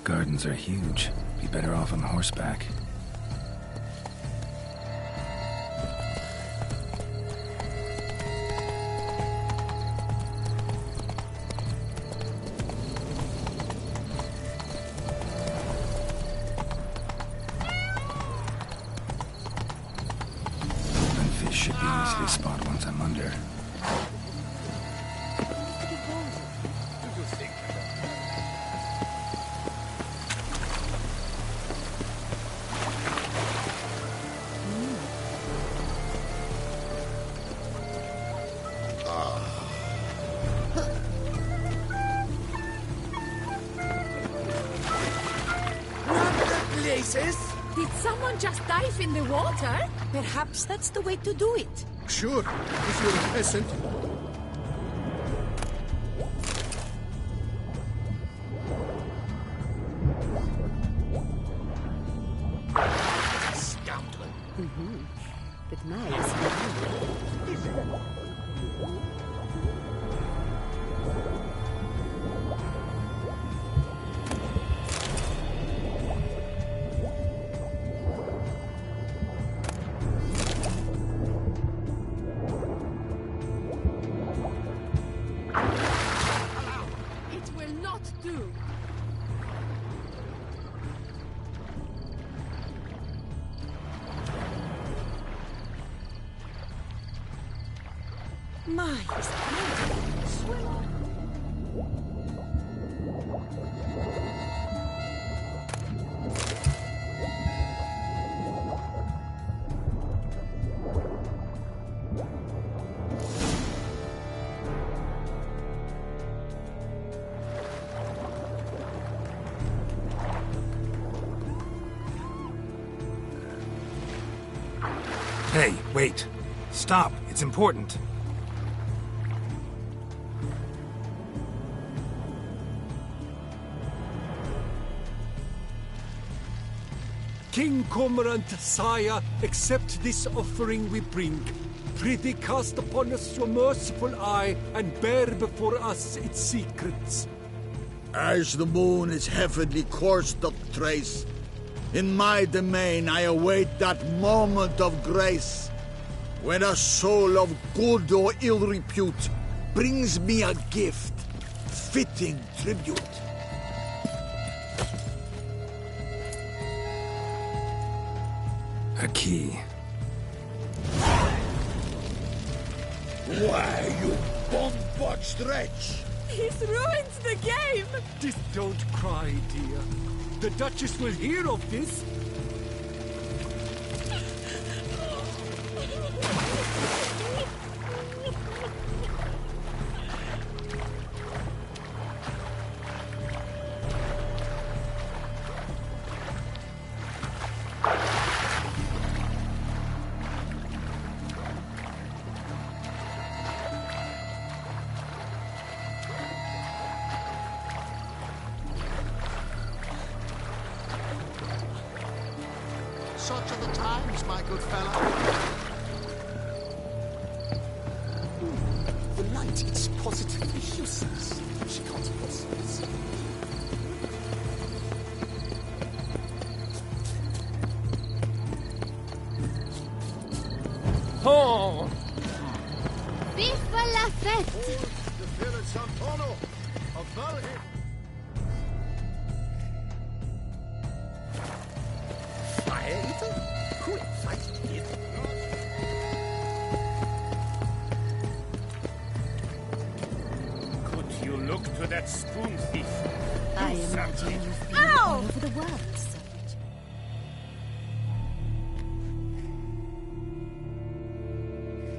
Gardens are huge. Be better off on horseback. princess? Did someone just dive in the water? Perhaps that's the way to do it. Sure, if you're a peasant. Scoundrel. But nice. It will not do. My, Hey, wait. Stop. It's important. King Cormorant, sire, accept this offering we bring. Prithee cast upon us your merciful eye, and bear before us its secrets. As the moon is heavenly coursed up trace, in my domain I await that moment of grace, when a soul of good or ill repute brings me a gift, fitting tribute. A key. Why, you bomb-botched wretch! he's ruined the game! Just don't cry, dear. The Duchess will hear of this. Such are the times, my good fellow. The light, it's positively useless. She can't possibly see. Oh! Vive la fête! The village Santono of Valhalla. Fire eater? Who invited it? Could you look to that spoon thief? I Do imagine something. you've been all over the world, Sir Richard.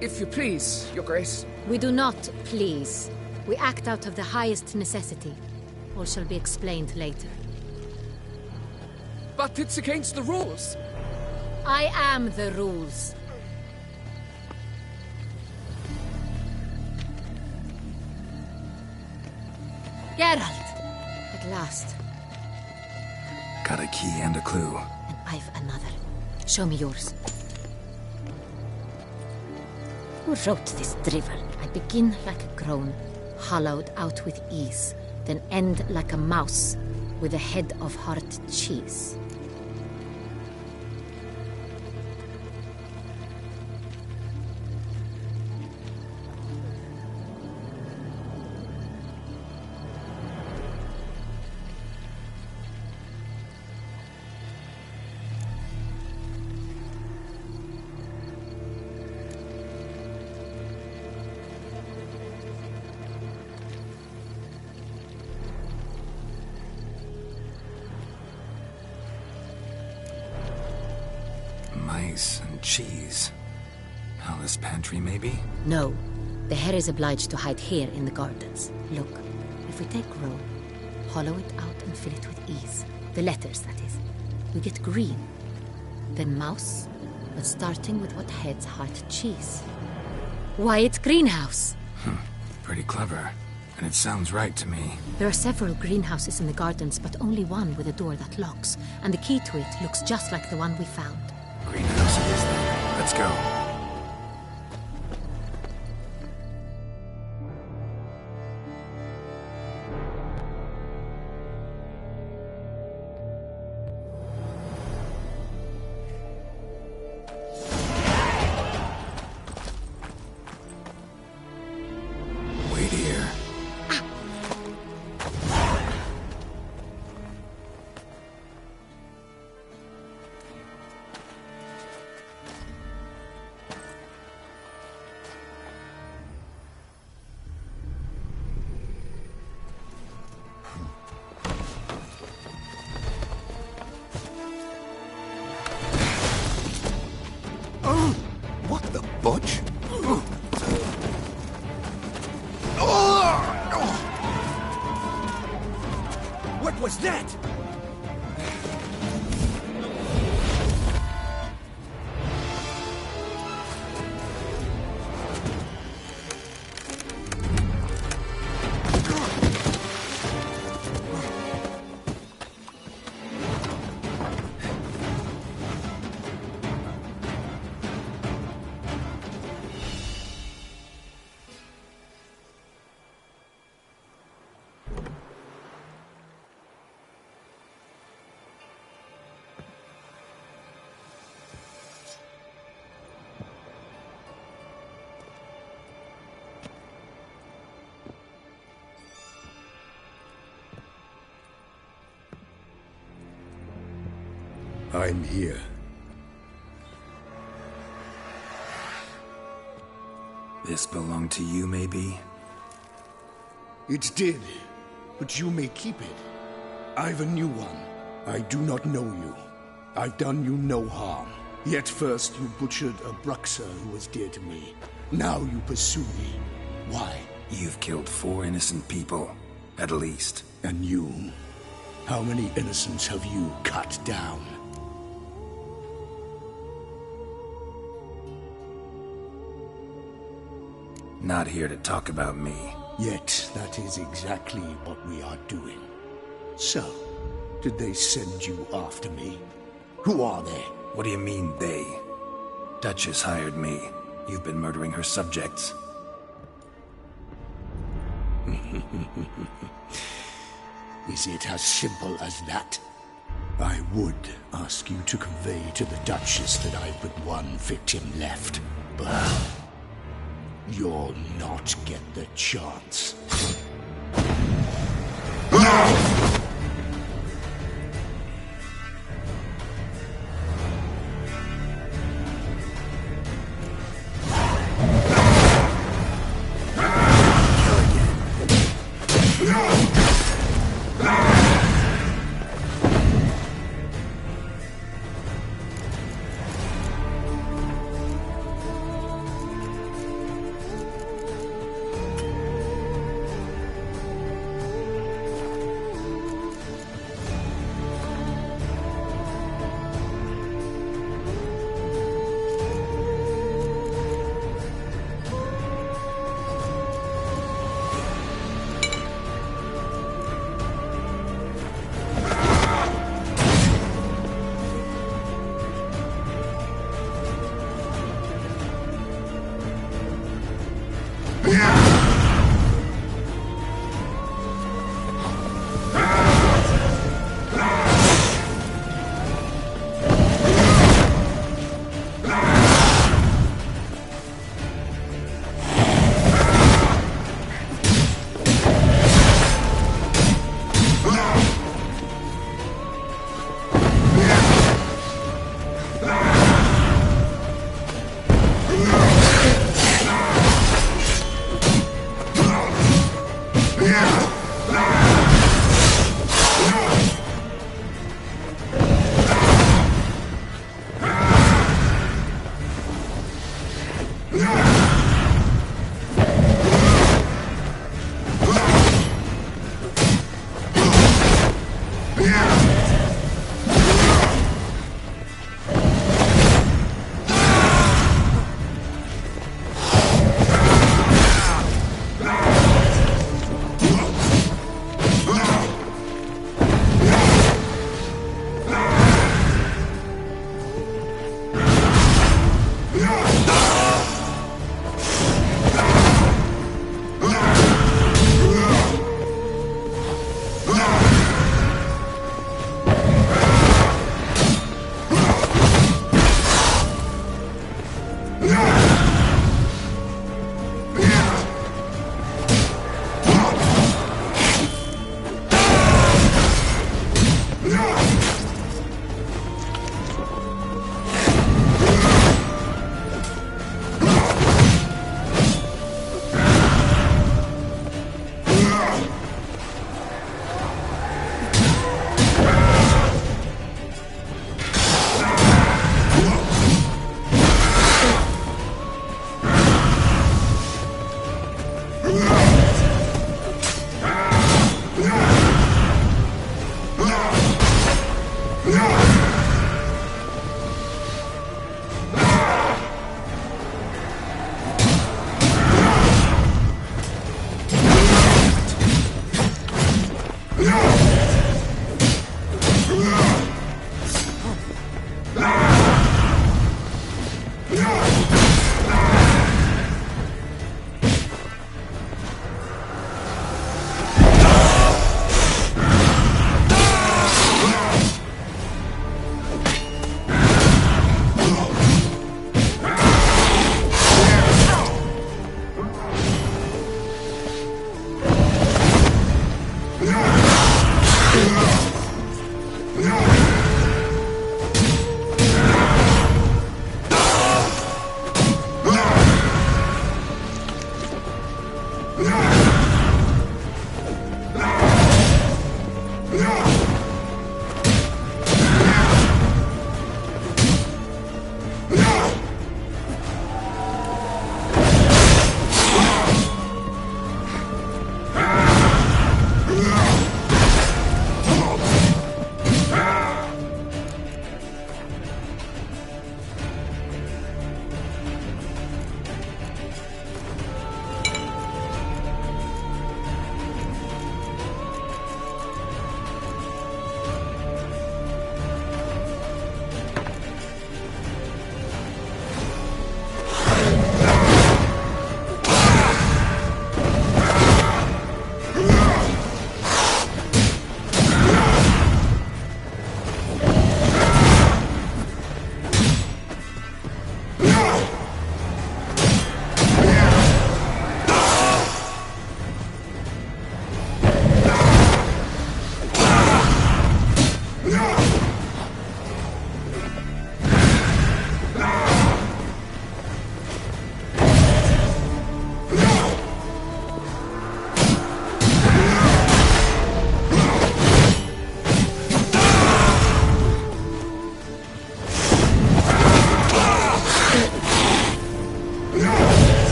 If you please, Your Grace. We do not please. We act out of the highest necessity. All shall be explained later. But it's against the rules. I am the rules. Geralt! At last. Got a key and a clue. I've another. Show me yours. Who wrote this drivel? I begin like a groan, hollowed out with ease, then end like a mouse, with a head of hard cheese. Mice and cheese. Palace pantry, maybe? No, the hare is obliged to hide here in the gardens. Look, if we take row, hollow it out and fill it with ease. The letters, that is. we get green. Then mouse, but starting with what heads heart cheese. Why, it's greenhouse. Pretty clever. And it sounds right to me. There are several greenhouses in the gardens, but only one with a door that locks. And the key to it looks just like the one we found. Greenhouse it is then. Let's go. Wait here. What the butch? What was that? I'm here. This belonged to you, maybe? It did, but you may keep it. I've a new one. I do not know you. I've done you no harm. Yet first you butchered a Bruxer who was dear to me. Now you pursue me. Why? You've killed 4 innocent people, at least. And you? How many innocents have you cut down? Not here to talk about me. Yet that is exactly what we are doing. So, did they send you after me? Who are they? What do you mean, they? Duchess hired me. You've been murdering her subjects. Is it as simple as that? I would ask you to convey to the Duchess that I've but one victim left, but you'll not get the chance.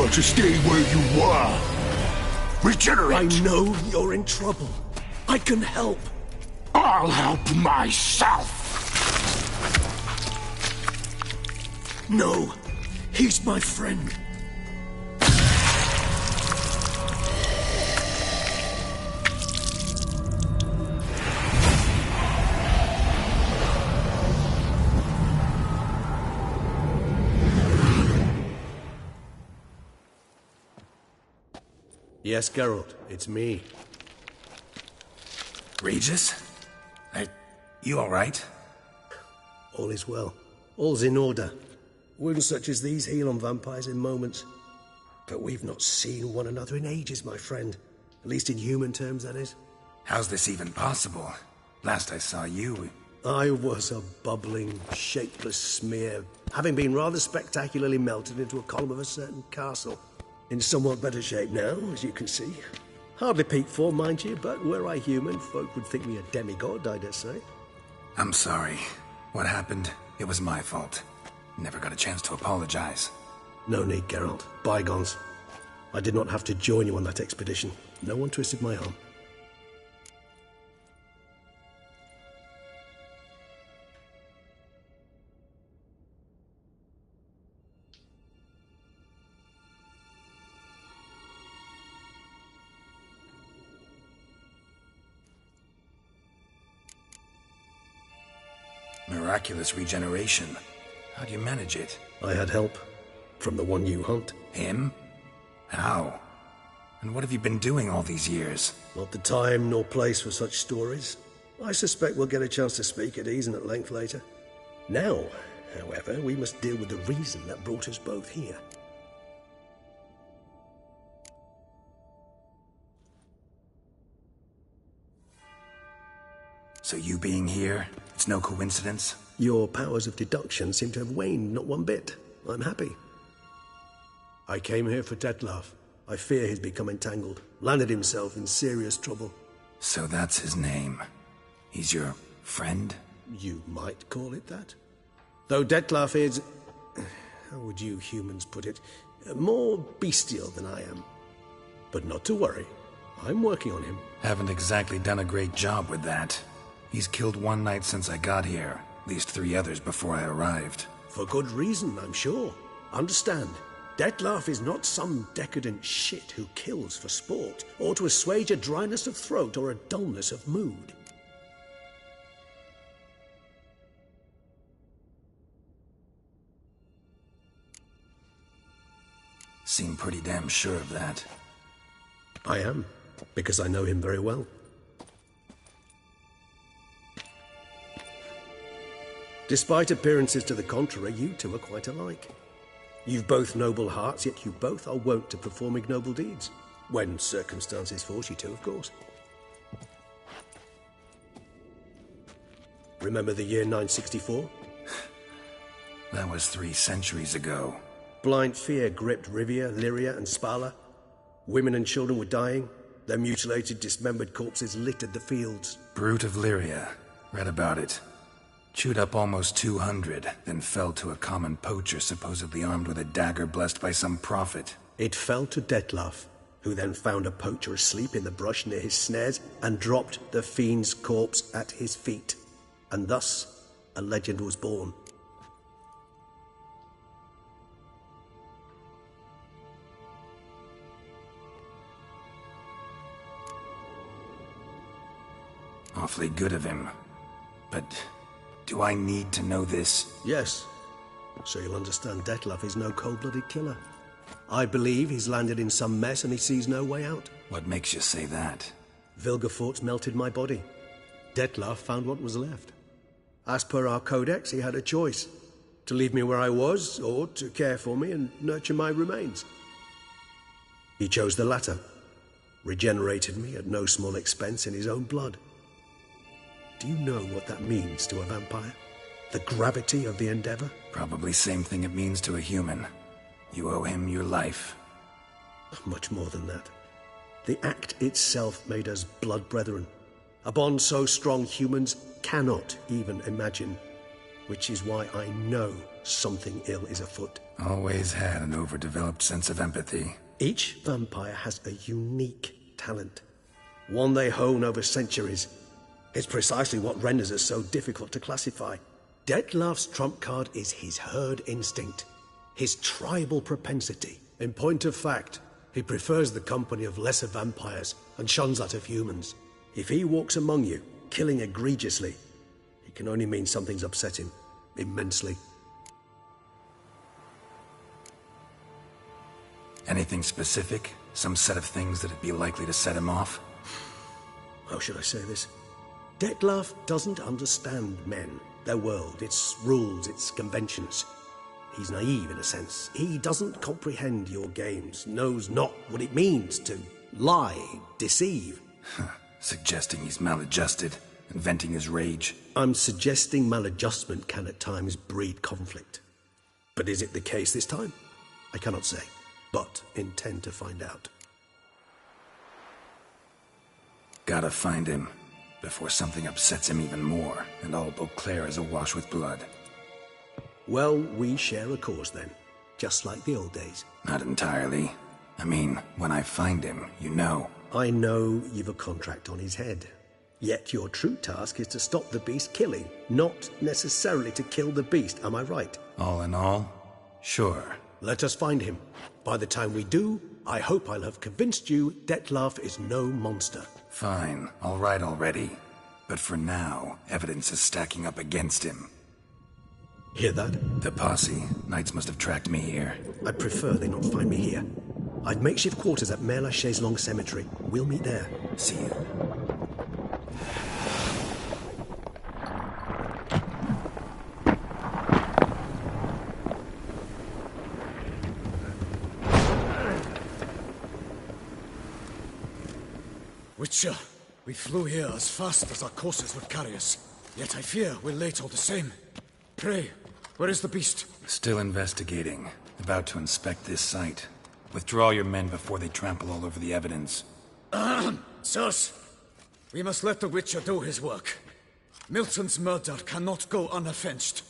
To stay where you are. Regenerate! I know you're in trouble. I can help. I'll help myself! No, he's my friend. Yes, Geralt, it's me. Regis? You all right? All is well. All's in order. Wounds such as these heal on vampires in moments. But we've not seen one another in ages, my friend. At least in human terms, that is. How's this even possible? Last I saw you... I was a bubbling, shapeless smear, having been rather spectacularly melted into a column of a certain castle. In somewhat better shape now, as you can see. Hardly peak form, mind you, but were I human, folk would think me a demigod, I dare say. I'm sorry. What happened, it was my fault. Never got a chance to apologize. No need, Geralt. Bygones. I did not have to join you on that expedition. No one twisted my arm. Miraculous regeneration. How do you manage it? I had help. From the one you hunt. Him? How? And what have you been doing all these years? Not the time nor place for such stories. I suspect we'll get a chance to speak at ease and at length later. Now, however, we must deal with the reason that brought us both here. So you being here, it's no coincidence? Your powers of deduction seem to have waned not one bit. I'm happy. I came here for Detlef. I fear he's become entangled, landed himself in serious trouble. So that's his name. He's your friend? You might call it that. Though Detlef is, how would you humans put it, more bestial than I am. But not to worry. I'm working on him. Haven't exactly done a great job with that. He's killed one knight since I got here, at least 3 others before I arrived. For good reason, I'm sure. Understand, Detlef is not some decadent shit who kills for sport, or to assuage a dryness of throat or a dullness of mood. Seem pretty damn sure of that. I am, because I know him very well. Despite appearances to the contrary, you two are quite alike. You've both noble hearts, yet you both are wont to perform ignoble deeds. When circumstances force you to, of course. Remember the year 964? That was 3 centuries ago. Blind fear gripped Rivia, Lyria, and Spala. Women and children were dying. Their mutilated, dismembered corpses littered the fields. Brute of Lyria. Read about it. Chewed up almost 200, then fell to a common poacher supposedly armed with a dagger blessed by some prophet. It fell to Detlef, who then found a poacher asleep in the brush near his snares and dropped the fiend's corpse at his feet. And thus, a legend was born. Awfully good of him. But do I need to know this? Yes. So you'll understand Detlef is no cold-blooded killer. I believe he's landed in some mess and he sees no way out. What makes you say that? Vilgefortz melted my body. Detlef found what was left. As per our codex, he had a choice. To leave me where I was, or to care for me and nurture my remains. He chose the latter. Regenerated me at no small expense in his own blood. Do you know what that means to a vampire? The gravity of the endeavor? Probably same thing it means to a human. You owe him your life. Much more than that. The act itself made us blood brethren. A bond so strong humans cannot even imagine. Which is why I know something ill is afoot. Always had an overdeveloped sense of empathy. Each vampire has a unique talent. One they hone over centuries. It's precisely what renders us so difficult to classify. Detlef's trump card is his herd instinct, his tribal propensity. In point of fact, he prefers the company of lesser vampires and shuns that of humans. If he walks among you, killing egregiously, it can only mean something's upset him, immensely. Anything specific? Some set of things that'd be likely to set him off? How should I say this? Detlef doesn't understand men, their world, its rules, its conventions. He's naive in a sense. He doesn't comprehend your games, knows not what it means to lie, deceive. Suggesting he's maladjusted and venting his rage. I'm suggesting maladjustment can at times breed conflict. But is it the case this time? I cannot say, but intend to find out. Gotta find him. Before something upsets him even more, and all Beauclair is awash with blood. Well, we share a cause then, just like the old days. Not entirely. I mean, when I find him, you know. I know you've a contract on his head. Yet your true task is to stop the beast killing, not necessarily to kill the beast, am I right? All in all, sure. Let us find him. By the time we do, I hope I'll have convinced you Detlef is no monster. Fine, all right already. But for now, evidence is stacking up against him. Hear that? The posse. Knights must have tracked me here. I'd prefer they not find me here. I've makeshift quarters at Mère Lachaise Long Cemetery. We'll meet there. See you. Witcher, We flew here as fast as our courses would carry us. Yet I fear we're late all the same. Pray, where is the beast? Still investigating. About to inspect this site. Withdraw your men before they trample all over the evidence. Sirs, we must let the Witcher do his work. Milton's murder cannot go unavenged.